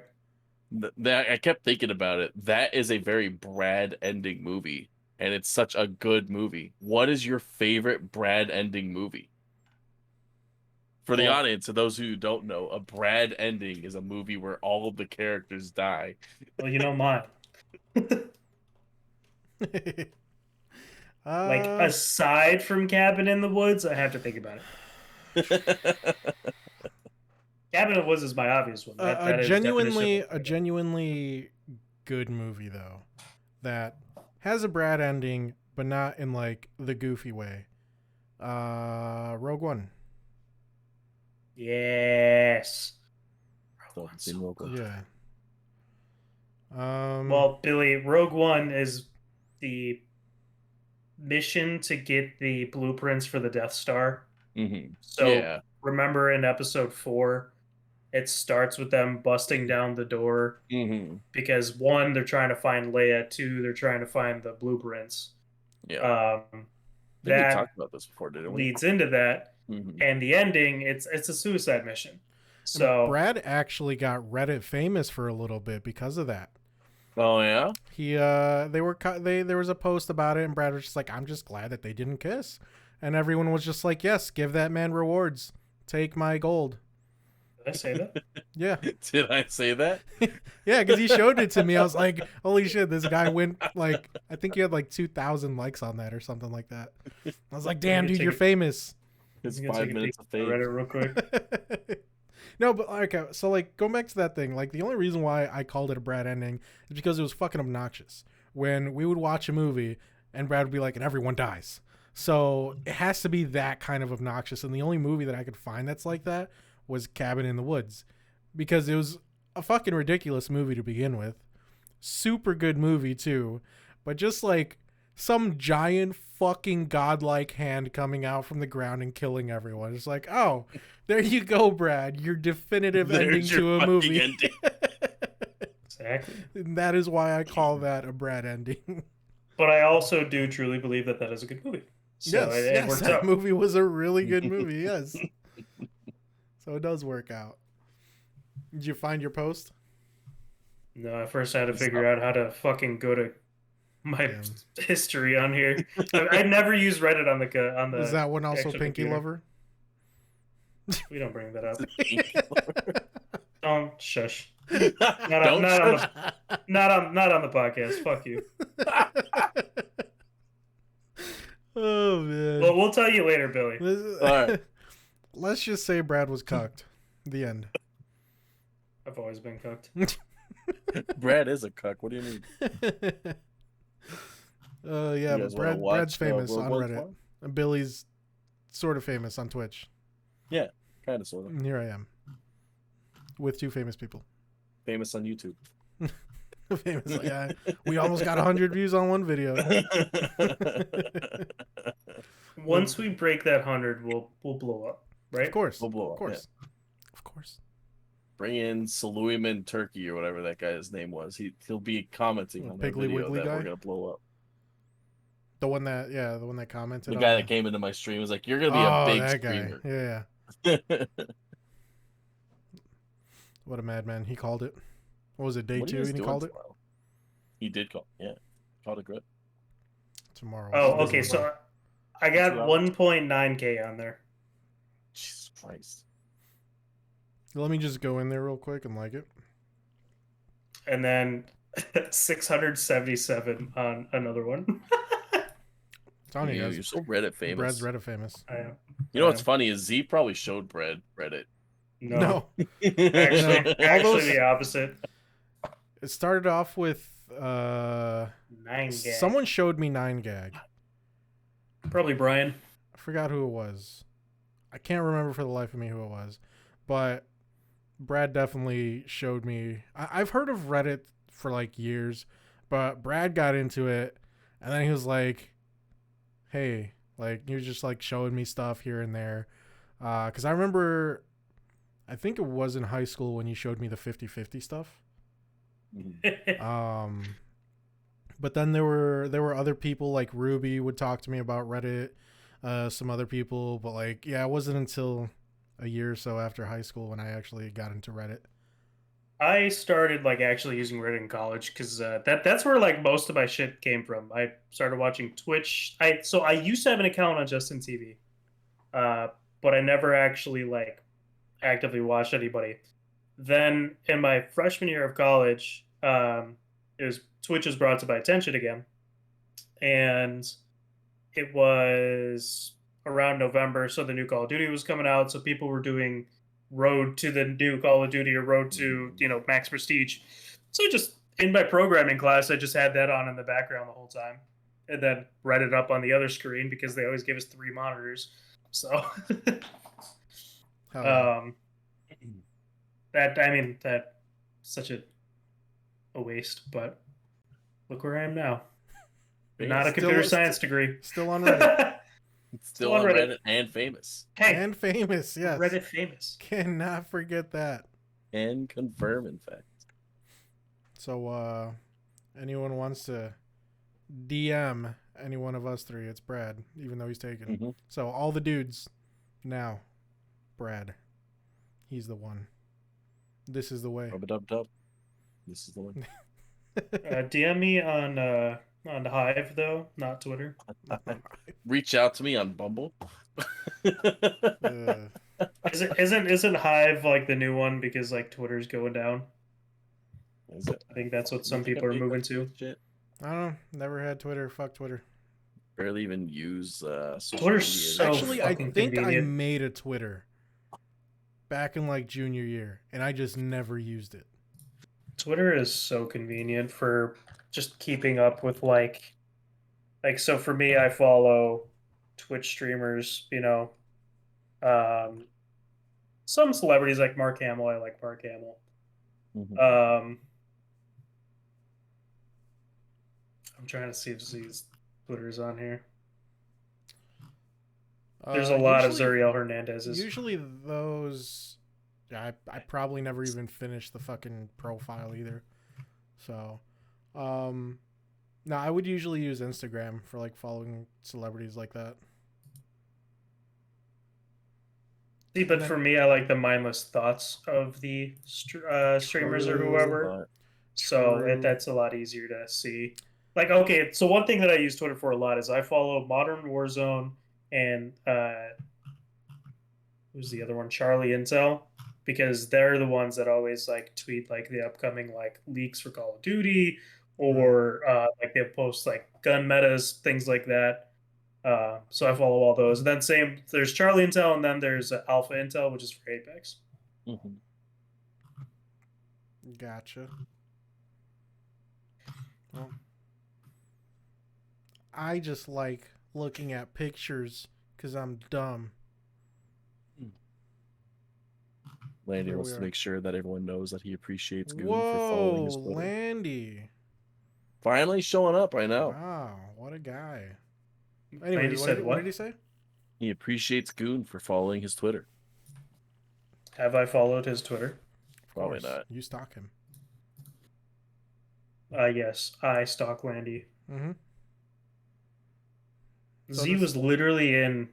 B: That I kept thinking about it. That is a very Brad ending movie, and it's such a good movie. What is your favorite Brad ending movie? For the
C: Well-
B: audience, and those who don't know, a Brad ending is a movie where all of the characters die.
C: Well, you know mine. Like aside from Cabin in the Woods, I have to think about it. Cabin in the Woods is my obvious one. That
A: a
C: is
A: genuinely
C: definition of-
A: genuinely good movie though, that has a Brad ending, but not in like the goofy way. Rogue One.
C: Yes.
B: So, it's in Rogue One.
A: Yeah.
C: Well, Billy, Rogue One is the mission to get the blueprints for the Death Star.
B: Mhm.
C: So
B: Yeah.
C: remember in episode 4, it starts with them busting down the door
B: Mhm.
C: because 1, they're trying to find Leia. 2, they're trying to find the blueprints.
B: Yeah. I think we
C: That
B: talked about this before, didn't we?
C: leads into that,
B: Mhm.
C: and the ending, it's a suicide mission.
A: And
C: So
A: Brad actually got Reddit famous for a little bit because of that.
B: Oh yeah.
A: There was a post about it, and Brad was just like, "I'm just glad that they didn't kiss," and everyone was just like, "Yes, give that man rewards. Take my gold."
C: did I say that?
A: Yeah,
B: Did I say that?
A: yeah, because he showed it to me. I was like, "Holy shit!" This guy went like, I think he had like 2,000 likes on that or something like that. I was like, "Damn, dude, you're famous."
B: It's
C: I'm gonna
B: 5
C: take a
B: minutes of
C: peek at
B: fame.
C: Reddit real quick.
A: No, but okay, so like going back to that thing, like the only reason why I called it a Brad ending is because it was fucking obnoxious. When we would watch a movie and Brad would be like, and everyone dies. So it has to be that kind of obnoxious. And the only movie that I could find that's like that was Cabin in the Woods, because it was a fucking ridiculous movie to begin with. Super good movie too, but just like some giant fucking godlike hand coming out from the ground and killing everyone. It's like, oh, there you go, Brad. Your definitive ending
B: There's your
A: to a
B: fucking
A: movie.
B: ending.
C: Exactly.
A: And that is why I call that a Brad ending.
C: But I also do truly believe that is a good movie. So it works
A: that
C: out.
A: movie was a really good movie. Yes. So it does work out. Did you find your post?
C: No, I first had to figure out how to fucking go to my
A: Damn.
C: history on here. I never use Reddit on the.
A: Is that one also
C: actual
A: Pinky
C: computer.
A: Lover?
C: We don't bring that up.
B: Don't
C: Don't shush. Not on the podcast. Fuck you.
A: Oh man.
C: Well, we'll tell you later, Billy.
B: Alright.
A: Let's just say Brad was cucked. The end.
C: I've always been cooked.
B: Brad is a cuck. What do you mean?
A: Yeah,
B: You guys wanna
A: Brad's
B: watch,
A: famous
B: Rogue
A: on
B: One
A: Reddit.
B: tomorrow?
A: And Billy's sort of famous on Twitch.
B: Kind of, sort of.
A: And here I am. With 2 famous people.
B: Famous on YouTube.
A: Famous, yeah. We almost got 100 views on one video.
C: Once we break that 100, we'll blow up, right?
A: Of course.
B: We'll blow
A: Of
B: up,
A: course. Of course.
B: Bring in Saluiman Turkey or whatever that guy's name was. He'll be commenting on that
A: Piggly
B: video
A: Wiggly
B: that
A: guy?
B: we're gonna blow up.
A: The one that commented
B: The
A: on
B: guy that came into my stream was like, "You're gonna be a big
A: that
B: streamer."
A: guy. Yeah. What a madman. He called it. What was it, day
B: What are you
A: 2
B: guys
A: and he
B: doing
A: called it?
B: tomorrow? He did call. Yeah, called it good.
A: Tomorrow.
C: Oh,
A: What's
C: okay.
A: it
C: So I got
B: 2 hours.
C: 1.9K on there.
B: Jesus Christ.
A: Let me just go in there real quick and like it.
C: And then 677 on another one.
A: It's on you guys.
B: You're so Reddit famous.
A: Brad's Reddit famous.
C: I am.
B: You know what's funny is Z probably showed Brad Reddit.
C: No.
A: No.
C: Actually,
A: All those-
C: the opposite.
A: It started off with
C: 9 9gag.
A: Someone showed me 9gag.
C: Probably Brian.
A: I forgot who it was. I can't remember for the life of me who it was, but Brad definitely showed me. I've heard of Reddit for like years, but Brad got into it, and then he was like, "Hey," like he was just like showing me stuff here and there, because I remember, I think it was in high school when he showed me the 50/50 stuff. But then there were other people like Ruby would talk to me about Reddit, some other people, but like yeah, it wasn't until a year or so after high school when I actually got into Reddit.
C: I started like actually using Reddit in college because that's where like most of my shit came from. I started watching Twitch. I used to have an account on Justin TV, but I never actually like actively watched anybody. Then in my freshman year of college, it was Twitch was brought to my attention again, and it was around November, so the new Call of Duty was coming out, so people were doing Road to the new Call of Duty or Road to Max Prestige. So just in my programming class, I just had that on in the background the whole time, and then read it up on the other screen because they always give us 3 monitors. So that's such a waste, but look where I am now. Not a computer science degree.
A: Still on Reddit.
B: Still on Reddit and famous.
C: Hey,
A: and famous, yes.
C: Reddit famous.
A: Cannot forget that.
B: And confirm, in fact.
A: So, anyone wants to DM any one of us three, it's Brad, even though he's taken.
B: Mm-hmm.
A: So, all the dudes now, Brad. He's the one. This is the way.
B: Rub-a-dub-dub. This is the one.
C: DM me on Hive though, not Twitter.
B: Reach out to me on Bumble.
C: Isn't Hive like the new one because like Twitter's going down?
B: Is it?
C: I think that's what some people are moving to.
B: Shit.
A: I don't know. Never had Twitter. Fuck Twitter.
B: Barely even use social
C: Twitter's
B: media.
C: so
A: Actually, I
C: fucking
A: think
C: convenient.
A: I made a Twitter back in like junior year, and I just never used it.
C: Twitter is so convenient for just keeping up with like so for me, I follow Twitch streamers, some celebrities like Mark Hamill. I like Mark Hamill.
B: Mhm.
C: I'm trying to see if these Twitter's on here. There's a lot of Zuriel Hernandez's.
A: Usually those, I probably never even finished the fucking profile either. So, no, I would usually use Instagram for like following celebrities like that.
C: See, but for me, I like the mindless thoughts of the streamers or whoever. So that's a lot easier to see. Like, okay, so one thing that I use Twitter for a lot is I follow Modern Warzone and who's the other one? Charlie Intel, because they're the ones that always like tweet like the upcoming like leaks for Call of Duty, or like they post like gun metas, things like that. So I follow all those. And then there's Charlie Intel, and then there's Alpha Intel, which is for Apex.
B: Mm-hmm.
A: Gotcha. Well, I just like looking at pictures because I'm dumb.
B: Landy wants to make sure that everyone knows that he appreciates Goon for following his Twitter.
A: Landy.
B: Finally showing up, I know.
A: Wow, what a guy. Anyway,
C: What
A: did he say?
B: He appreciates Goon for following his Twitter.
C: Have I followed his Twitter?
B: Probably not.
A: You stalk him.
C: Yes, I stalk Landy.
A: Mm-hmm.
C: Z was literally in.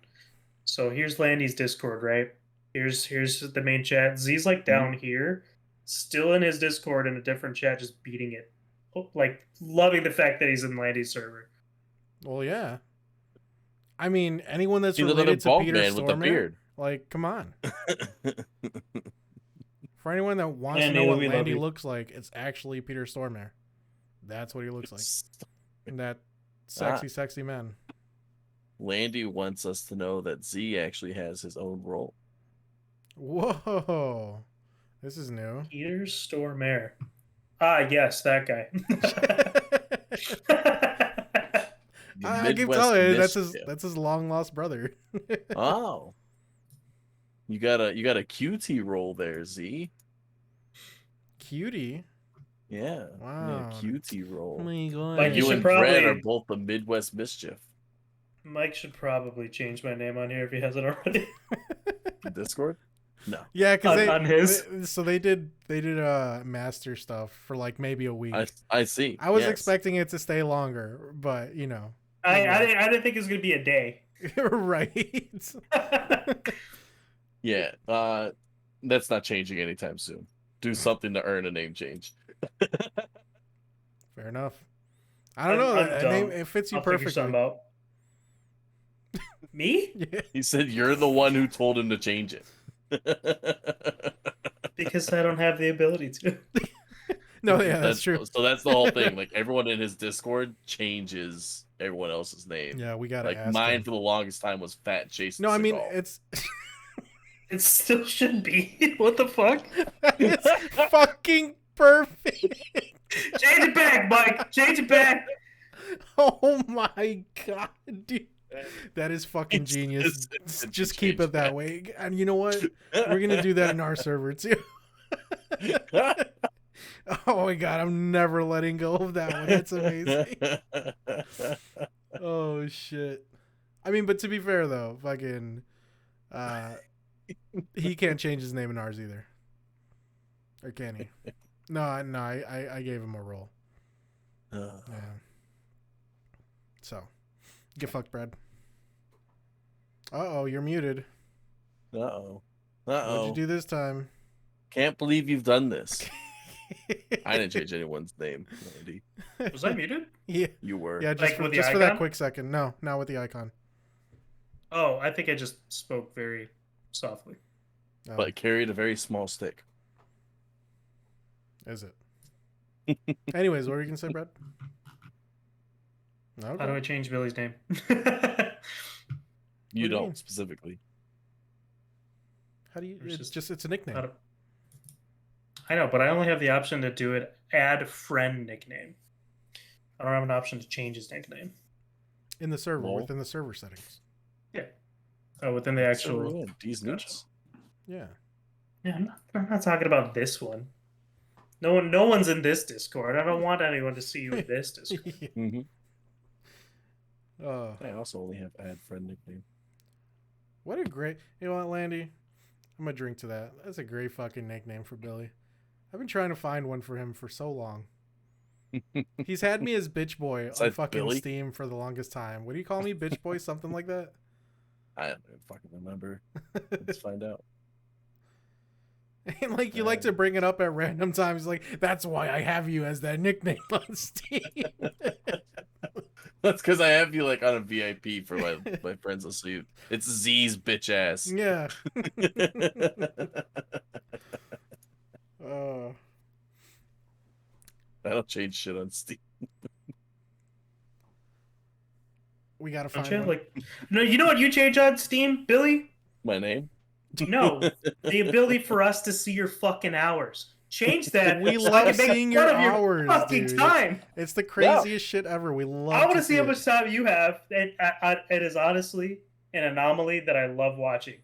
C: So here's Landy's Discord, right? Here's the main chat. Z's like down here, still in his Discord in a different chat, just beating it, like loving the fact that he's in Landy's server.
A: Well, yeah. I mean, anyone that's
B: He's
A: related to Peter
B: man with a
A: Stormare,
B: beard.
A: like, come on. For anyone that wants to know what Landy looks like, it's actually Peter Stormare. That's what he looks like. And that sexy man.
B: Landy wants us to know that Z actually has his own role.
A: Whoa. This is new.
C: Peter Stormare. Ah, yes, that guy.
A: I keep
B: Midwest
A: telling you,
B: Mischief.
A: that's his long lost brother.
B: Oh, you got a QT roll there, Z.
A: Cutie.
B: Yeah.
A: Wow.
B: QT roll.
A: Oh my god.
C: Mike, you
B: You
C: should
B: and Brad are
C: probably-
B: both the Midwest Mischief.
C: Mike should probably change my name on here if he hasn't already.
B: Discord? No.
A: Yeah, because
C: On his.
A: so they did master stuff for like maybe a week.
B: I see.
A: I was
B: Yes.
A: expecting it to stay longer, but you know.
C: I didn't think it was gonna be a day.
A: Right.
B: Yeah. That's not changing anytime soon. Do something to earn a name change.
A: Fair enough. I don't know.
C: I'm
A: That
C: dumb.
A: name, it fits you
C: I'll figure
A: perfectly.
C: something out. Me?
A: Yeah.
B: He said you're the one who told him to change it.
C: Because I don't have the ability to.
A: No, yeah, that's true.
B: So that's the whole thing. Like everyone in his Discord changes everyone else's name.
A: Yeah, we gotta
B: Like
A: ask
B: mine
A: him.
B: for the longest time was Fat Jason.
A: No, I mean
B: Segal.
A: it's
C: It still should be. What the fuck?
A: it's fucking perfect.
C: Change it back, Mike. Change it back.
A: Oh my god, dude. That is fucking
B: It's
A: genius.
B: just
A: Just keep
B: change
A: it that way. And you know what? We're gonna do that in our server too. Oh my god, I'm never letting go of that one. That's amazing. Oh shit. I mean, but to be fair though, fucking he can't change his name in ours either. Or can he? No, I gave him a roll. Yeah. So, get fucked, Brad. Uh-oh, you're muted.
B: Uh-oh.
A: What'd you do this time?
B: Can't believe you've done this. I didn't change anyone's name, Andy.
C: Was I muted?
A: Yeah.
B: You were.
A: Yeah, just,
C: Like
A: for,
C: with the
A: just for that
C: icon?
A: quick second. No, not with the icon.
C: Oh, I think I just spoke very softly.
A: Oh,
B: But carried a very small stick.
A: is it? Anyways, what were you going to say, Brad?
C: How do
A: Okay.
C: I change Billy's name?
B: You
A: do you
B: don't
A: mean?
B: specifically.
A: How do you...
C: It's
A: It's
C: just-
A: it's a nickname.
C: How do- I know, but I only have the option to do it add friend nickname. I don't have an option to change his nickname.
A: In the server,
B: Lol.
A: within the server settings.
C: Yeah. Oh, within the actual.
B: D's nuts.
A: Yeah.
C: Yeah, I'm not talking about this one. No one's in this Discord. I don't want anyone to see you in this Discord.
B: Mm-hmm.
A: Oh,
B: I also only have add friend nickname.
A: what a great... You know what, Landy? I'm going to drink to that. That's a great fucking nickname for Billy. I've been trying to find one for him for so long. He's had me as Bitch Boy on
B: Besides
A: fucking
B: Billy?
A: Steam for the longest time. What do you call me? Bitch Boy? Something like that?
B: I don't even fucking remember. Let's find out.
A: And like you like to bring it up at random times, like that's why I have you as that nickname on Steam.
B: That's because I have you like on a VIP for my friends will see. It's Z's bitch ass.
A: Yeah. Uh,
B: I don't change shit on Steam.
A: we gotta
C: Don't
A: find
C: you have,
A: one.
C: like, no, you know what you change on Steam, Billy?
B: My name?
C: No, the ability for us to see your fucking hours. Change that.
A: We
C: so I
A: love
C: can make
A: seeing
C: fun
A: your
C: of
A: hours,
C: fucking
A: dude.
C: time.
A: It's the craziest shit ever. We love.
C: I want
A: to
C: to see how
A: it.
C: much time you have. It is honestly an anomaly that I love watching.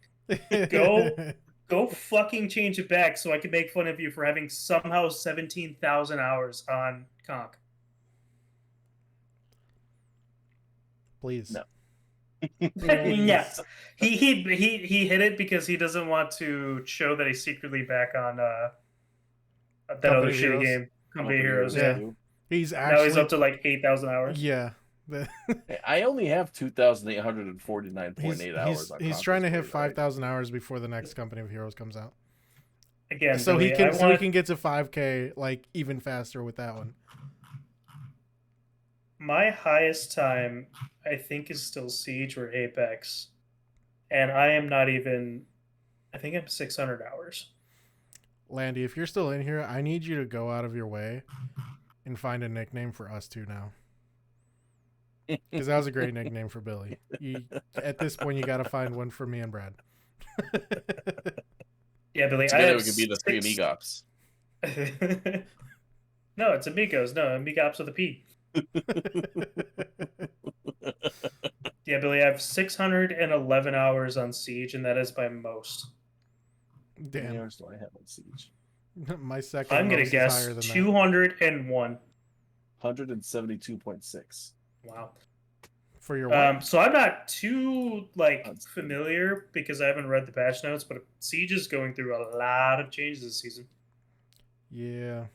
C: Go fucking change it back so I can make fun of you for having somehow 17,000 hours on Conk.
A: Please.
B: No.
C: Yeah, he hit it because he doesn't want to show that he's secretly back on that
A: Company
C: other
A: of
C: shitty
A: Heroes.
C: game, Company of Heroes.
A: Yeah.
C: Yeah.
A: He's
C: Now
A: actually.
C: he's up to like 8,000 hours.
A: Yeah.
B: I only have 2,849.8 hours. on
A: He's trying to hit
B: Conquest Blade, right?
A: 5,000 hours before the next Company of Heroes comes out.
C: Again,
A: So
C: Billy,
A: he can get to 5K like even faster with that one.
C: My highest time, I think, is still Siege or Apex, and I am not even. I think I'm 600 hours.
A: Landy, if you're still in here, I need you to go out of your way and find a nickname for us two now. Because that was a great nickname for Billy. At this point, you got to find one for me and Brad.
C: Yeah, Billy. I
B: Together
C: have
B: we could be the three
C: 6
B: Amigops.
C: No, it's Amigos. No, Amigops with a P. Yeah, Billy, I have 611 hours on Siege, and that is by most.
B: How many
A: Damn.
B: hours do I have on Siege?
A: My second
C: I'm gonna
A: most is
C: guess
A: higher than
C: 201.
B: 172.6.
C: Wow.
A: For your what?
C: So I'm not too
B: That's
C: familiar because I haven't read the patch notes, but Siege is going through a lot of changes this season.
A: Yeah.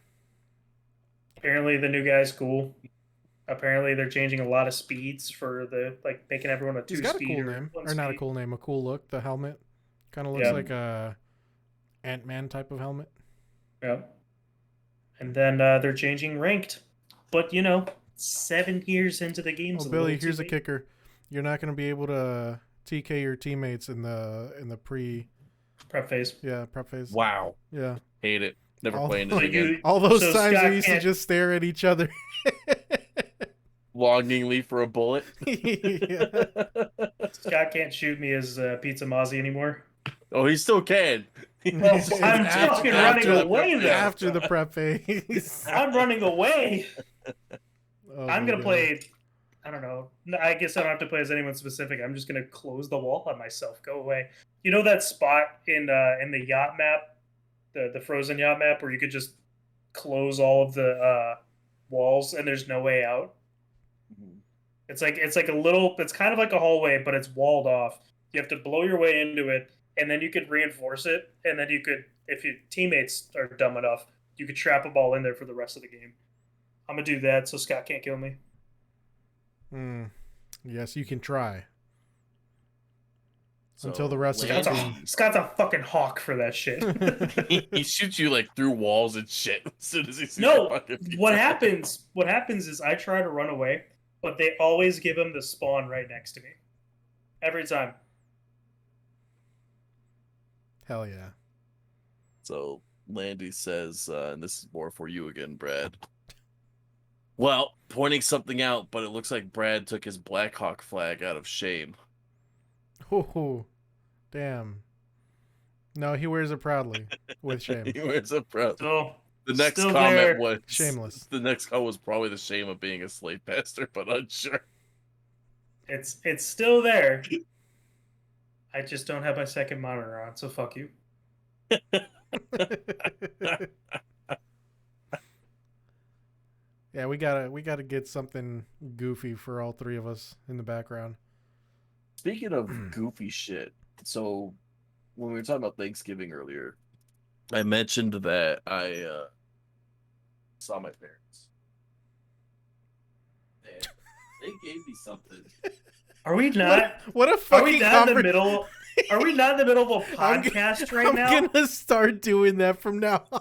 C: Apparently the new guy's cool. Apparently they're changing a lot of speeds for the making everyone a
A: He's got a
C: two-speed
A: cool name.
C: one
A: Or not a
C: speed.
A: cool name, a cool look. The helmet kind of looks
C: Yeah.
A: like a Ant-Man type of helmet.
C: Yeah. And then they're changing ranked. But 7 years into the game's
A: Oh,
C: a
A: Billy,
C: little
A: here's
C: too
A: a
C: late.
A: kicker. You're not going to be able to TK your teammates in the
C: Prep phase.
A: prep phase.
B: Wow.
A: Yeah.
B: Hate it. Never
A: All-
B: playing
C: So
B: it again.
A: All those
C: So
A: times
C: Scott
A: we used to
C: can't-
A: just stare at each other.
B: Longingly for a bullet.
A: Yeah.
C: Scott can't shoot me as Pizza Mozzie anymore.
B: Oh, he still can.
C: Well,
A: It's
C: I'm fucking running
B: the
C: away
B: prep
C: though.
A: After the prep phase.
C: I'm running away.
A: Oh
C: I'm
A: my
C: gonna
A: God.
C: play. I don't know. I guess I don't have to play as anyone specific. I'm just gonna close the wall on myself. Go away. You know that spot in the yacht map, the frozen yacht map, where you could just close all of the walls and there's no way out. It's like a little. It's kind of like a hallway, but it's walled off. You have to blow your way into it, and then you could reinforce it, and then you could, if your teammates are dumb enough, you could trap a ball in there for the rest of the game. I'm gonna do that so Scott can't kill me.
A: Yes, you can try.
B: So,
A: Until the rest of
C: Scott's
A: the
B: Lance-
A: team.
C: Scott's a fucking hawk for that shit.
B: he shoots you like through walls and shit as soon as he sees
C: No,
B: the fucking pizza.
C: what happens is I try to run away, but they always give him the spawn right next to me. Every time.
A: Hell yeah.
B: So Landy says, and this is more for you again, Brad. Well, pointing something out, but it looks like Brad took his Blackhawk flag out of shame.
A: Oh, damn. No, he wears it proudly with shame.
B: He wears a proud.
C: So
B: The next
C: still
B: comment
C: there.
B: was
A: Shameless.
B: The next comment was probably the shame of being a slave master, but unsure.
C: it's still there. I just don't have my second monitor on, so fuck you.
A: Yeah, we gotta get something goofy for all three of us in the background.
B: Speaking of goofy shit, so when we were talking about Thanksgiving earlier, I mentioned that I saw my parents. And they gave me something.
C: Are we not?
A: What a
C: Are we
A: fucking
C: not in the
A: conver-
C: middle? Are we not in the middle of a
A: I'm
C: podcast right
A: I'm
C: now?
A: gonna start doing that from now on.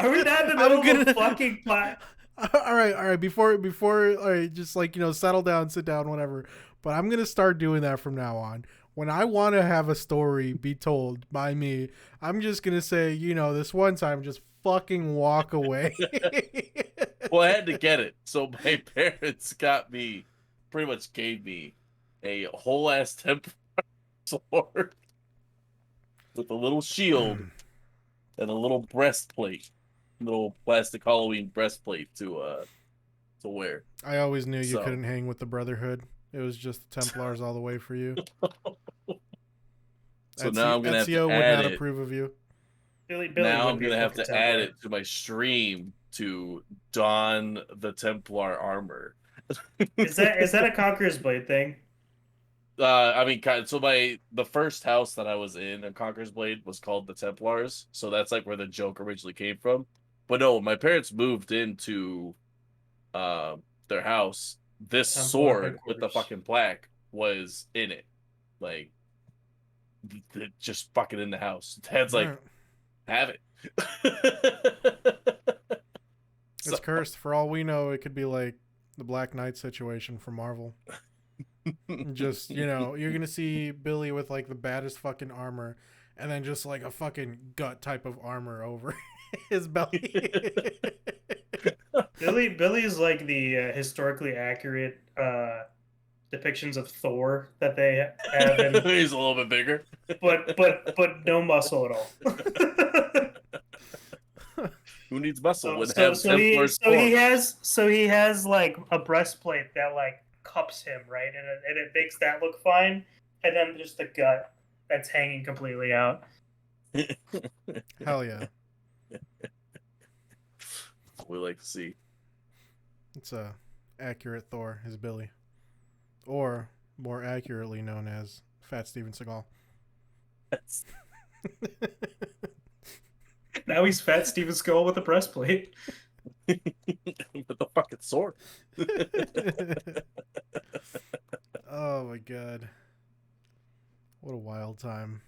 C: Are we not in the
A: I'm
C: middle of a
A: gonna-
C: fucking podcast?
A: All right. Before, all right, just settle down, sit down, whatever. But I'm gonna start doing that from now on. When I want to have a story be told by me, I'm just gonna say, this one time, just fucking walk away.
B: Well, I had to get it. So my parents pretty much gave me a whole ass Templar sword with a little shield and a little breastplate, little plastic Halloween breastplate to wear.
A: I always knew you
B: So-
A: couldn't hang with the Brotherhood. It was just the Templars all the way for you.
B: So now I'm gonna have to
A: would
B: add
A: not
B: it.
A: approve of you.
C: Billy
B: Now
C: would
B: I'm
C: be a
B: gonna have
C: fucking
B: to add
C: Templar.
B: it to my stream to don the Templar armor.
C: Is that a Conqueror's Blade thing?
B: I mean, so the first house that I was in Conqueror's Blade was called the Templars, so that's like where the joke originally came from. But no, my parents moved into their house. This
C: Templar
B: sword with the
C: headquarters.
B: fucking plaque was in it, like just fucking in the house. Dad's like,
A: Alright.
B: have it.
A: It's cursed. For all we know, it could be like the Black Knight situation for Marvel. Just, you're going to see Billy with like the baddest fucking armor and then just like a fucking gut type of armor over his belly.
C: Billy's like the historically accurate depictions of Thor that they have,
B: He's a little bit bigger.
C: but no muscle at all.
B: Who needs muscle?
C: So,
B: Would
C: so,
B: have
C: so he
B: Templar
C: so he has like a breastplate that like cups him, right? And it makes that look fine. And then just the gut that's hanging completely out.
A: Hell yeah.
B: We like to see.
A: It's a accurate Thor, his Billy. Or more accurately known as Fat Steven Seagal.
C: Now he's Fat Steven Skull with a breastplate.
B: With the fucking sword.
A: Oh my god. What a wild time.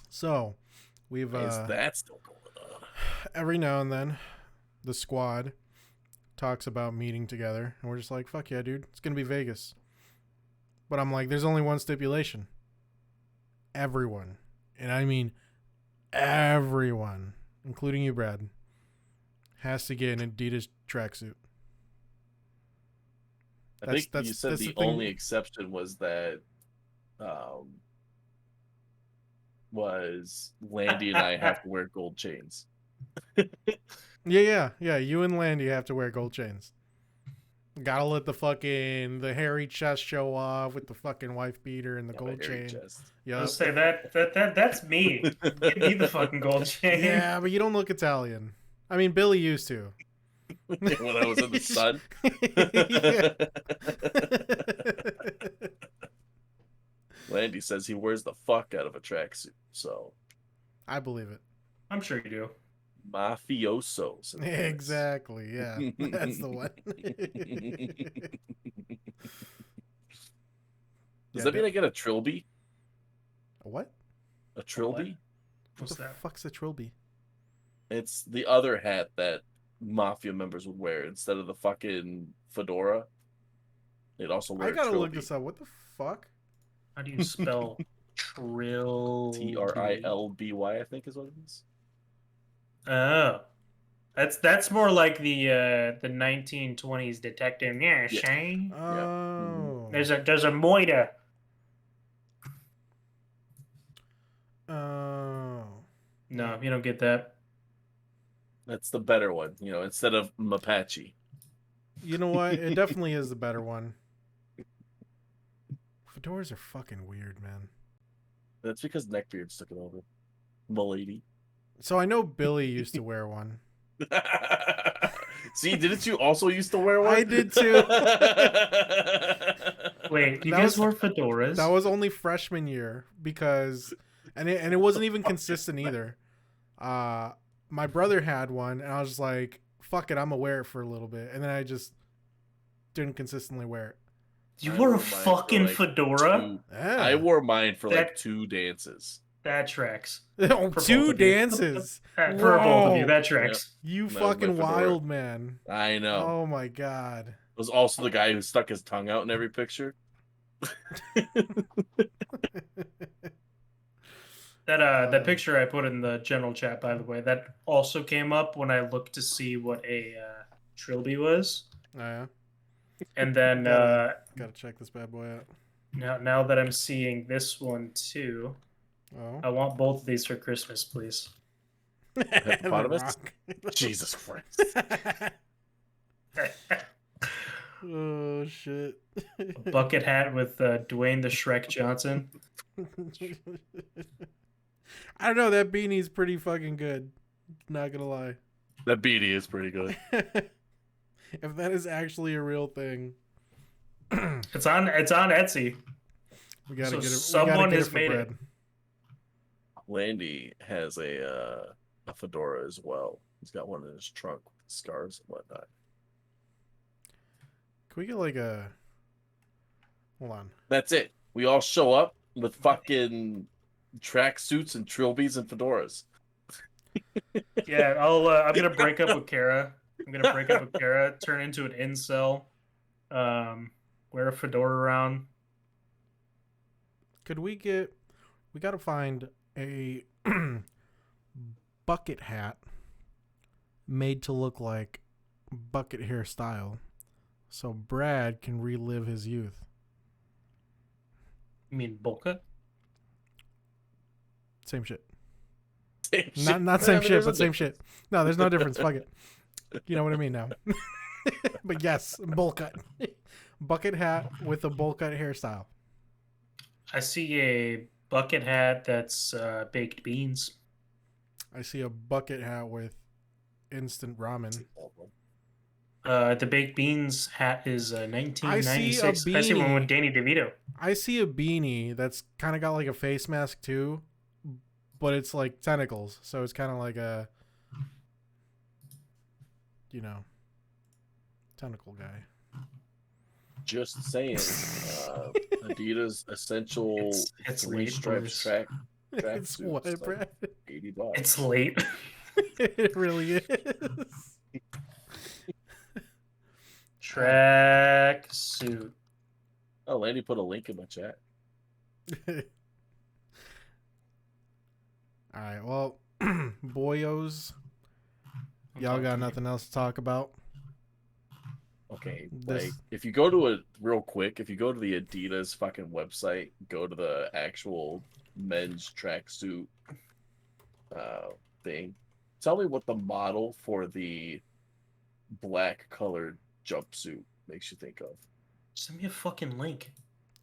A: So, we've
B: Is that still going on?
A: every now and then the squad talks about meeting together and we're just like, fuck yeah, dude, it's gonna be Vegas. But I'm like, there's only one stipulation. Everyone, and I mean everyone, including you, Brad, has to get an Adidas tracksuit.
B: I think you said the only exception was that was Landy and I have to wear gold chains.
A: Yeah. You and Landy have to wear gold chains. Gotta let the hairy chest show off with the fucking wife beater and the gold chain.
C: Yeah, I'll say that's me. Give me the fucking gold chain.
A: Yeah, but you don't look Italian. I mean, Billy used to.
B: When I was in the sun. Landy says he wears the fuck out of a tracksuit, so
A: I believe it.
C: I'm sure you do.
B: Mafiosos.
A: Exactly, yeah. That's the one.
B: Does that mean I get a trilby?
A: A what?
B: A trilby?
A: What the fuck's a trilby?
B: It's the other hat that mafia members would wear instead of the fucking fedora. They'd also wear
A: I gotta look this up. What the fuck?
C: How do you spell trill?
B: Trilby, I think is what it is.
C: Oh, that's more like the 1920s detective. Yeah, Shane.
A: Oh,
C: there's a moida.
A: Oh,
C: no, you don't get that.
B: That's the better one, instead of Mapache.
A: You know what? It definitely is the better one. Fedoras are fucking weird, man.
B: That's because neckbeards took it over. Milady.
A: So I know Billy used to wear one.
B: See, didn't you also used to wear one?
A: I did too.
C: Wait, you guys wore fedoras?
A: That was only freshman year because, and it wasn't even consistent either. My brother had one, and I was just like, "Fuck it, I'm gonna wear it for a little bit," and then I just didn't consistently wear it.
C: You wore a fucking fedora?
B: I wore mine for like 2 dances.
C: That tracks.
A: Oh, 2 dances.
C: For both of you, that tracks.
A: Yep. You fucking wild man.
B: I know.
A: Oh my god.
B: Was also the guy who stuck his tongue out in every picture.
C: That picture I put in the general chat, by the way, that also came up when I looked to see what a trilby was.
A: Oh, yeah.
C: And then
A: gotta check this bad boy out.
C: Now that I'm seeing this one too, I want both of these for Christmas, please.
B: Hippopotamus? Jesus Christ.
A: Oh shit.
C: A bucket hat with Dwayne the Shrek Johnson.
A: I don't know, that beanie's pretty fucking good. Not gonna lie.
B: That beanie is pretty good.
A: If that is actually a real thing.
C: It's on Etsy.
A: We gotta get it.
C: Someone has made it.
B: Landy has a fedora as well. He's got one in his trunk with scars and whatnot.
A: Can we get like a... Hold on.
B: That's it. We all show up with fucking track suits and trilbies and fedoras.
C: Yeah, I'm gonna break up with Kara. Turn into an incel. Wear a fedora around.
A: Could we get... We gotta find a bucket hat made to look like bucket hairstyle so Brad can relive his youth.
C: You mean bowl cut?
A: Same shit.
B: Same shit.
A: Not same shit, but same shit. No, there's no difference. Fuck it. You know what I mean now. But yes, bowl cut. bucket hat with a bowl cut hairstyle.
C: I see a bucket hat that's baked beans.
A: I see a bucket hat with instant ramen.
C: The baked beans hat is 1996. I see one with Danny DeVito.
A: I see a beanie that's kind of got like a face mask too, but it's like tentacles, so it's kind of like a, you know, tentacle guy.
B: Just saying, Adidas essential
C: it's
B: three stripes track.
A: It's what, Brad?
B: $80.
C: It's late.
A: It really is.
C: Track suit.
B: Oh, Landy put a link in my chat.
A: All right, well, boyos, y'all got nothing else to talk about?
B: Okay, like if you go to the Adidas fucking website, go to the actual men's tracksuit thing. Tell me what the model for the black colored jumpsuit makes you think of.
C: Send me a fucking link.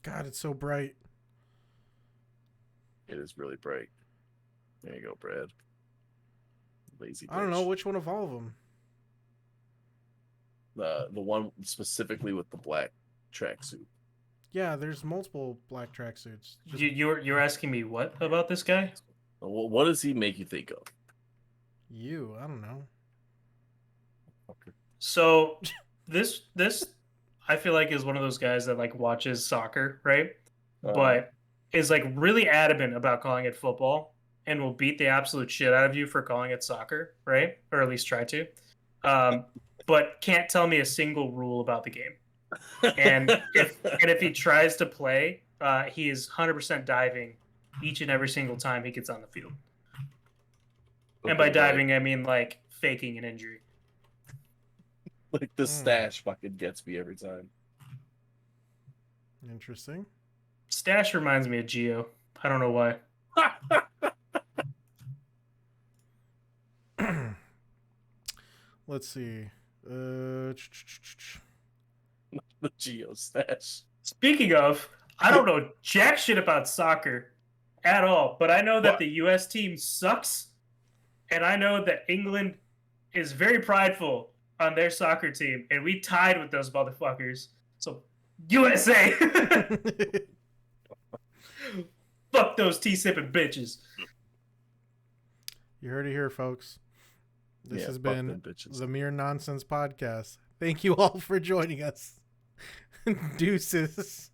A: God, it's so bright.
B: It is really bright. There you go, Brad. Lazy bitch.
A: I don't know which one of all of them.
B: The one specifically with the black tracksuit.
A: Yeah, there's multiple black tracksuits.
C: You're asking me what about this guy?
B: What does he make you think of?
A: You, I don't know.
C: So this I feel like is one of those guys that like watches soccer, right? But is like really adamant about calling it football and will beat the absolute shit out of you for calling it soccer, right? Or at least try to. But can't tell me a single rule about the game. And if he tries to play, he is 100% diving each and every single time he gets on the field. And by diving, I mean like faking an injury.
B: Like the stash fucking gets me every time.
A: Interesting.
C: Stash reminds me of Gio. I don't know why.
A: Let's see.
B: The Gio stash.
C: Speaking of, I don't know jack shit about soccer at all, but I know that the U.S. team sucks, and I know that England is very prideful on their soccer team, and we tied with those motherfuckers. So, USA! Fuck those tea-sipping bitches.
A: You heard it here, folks. This has been
B: bitches.
A: the Mere Nonsense Podcast. Thank you all for joining us. Deuces.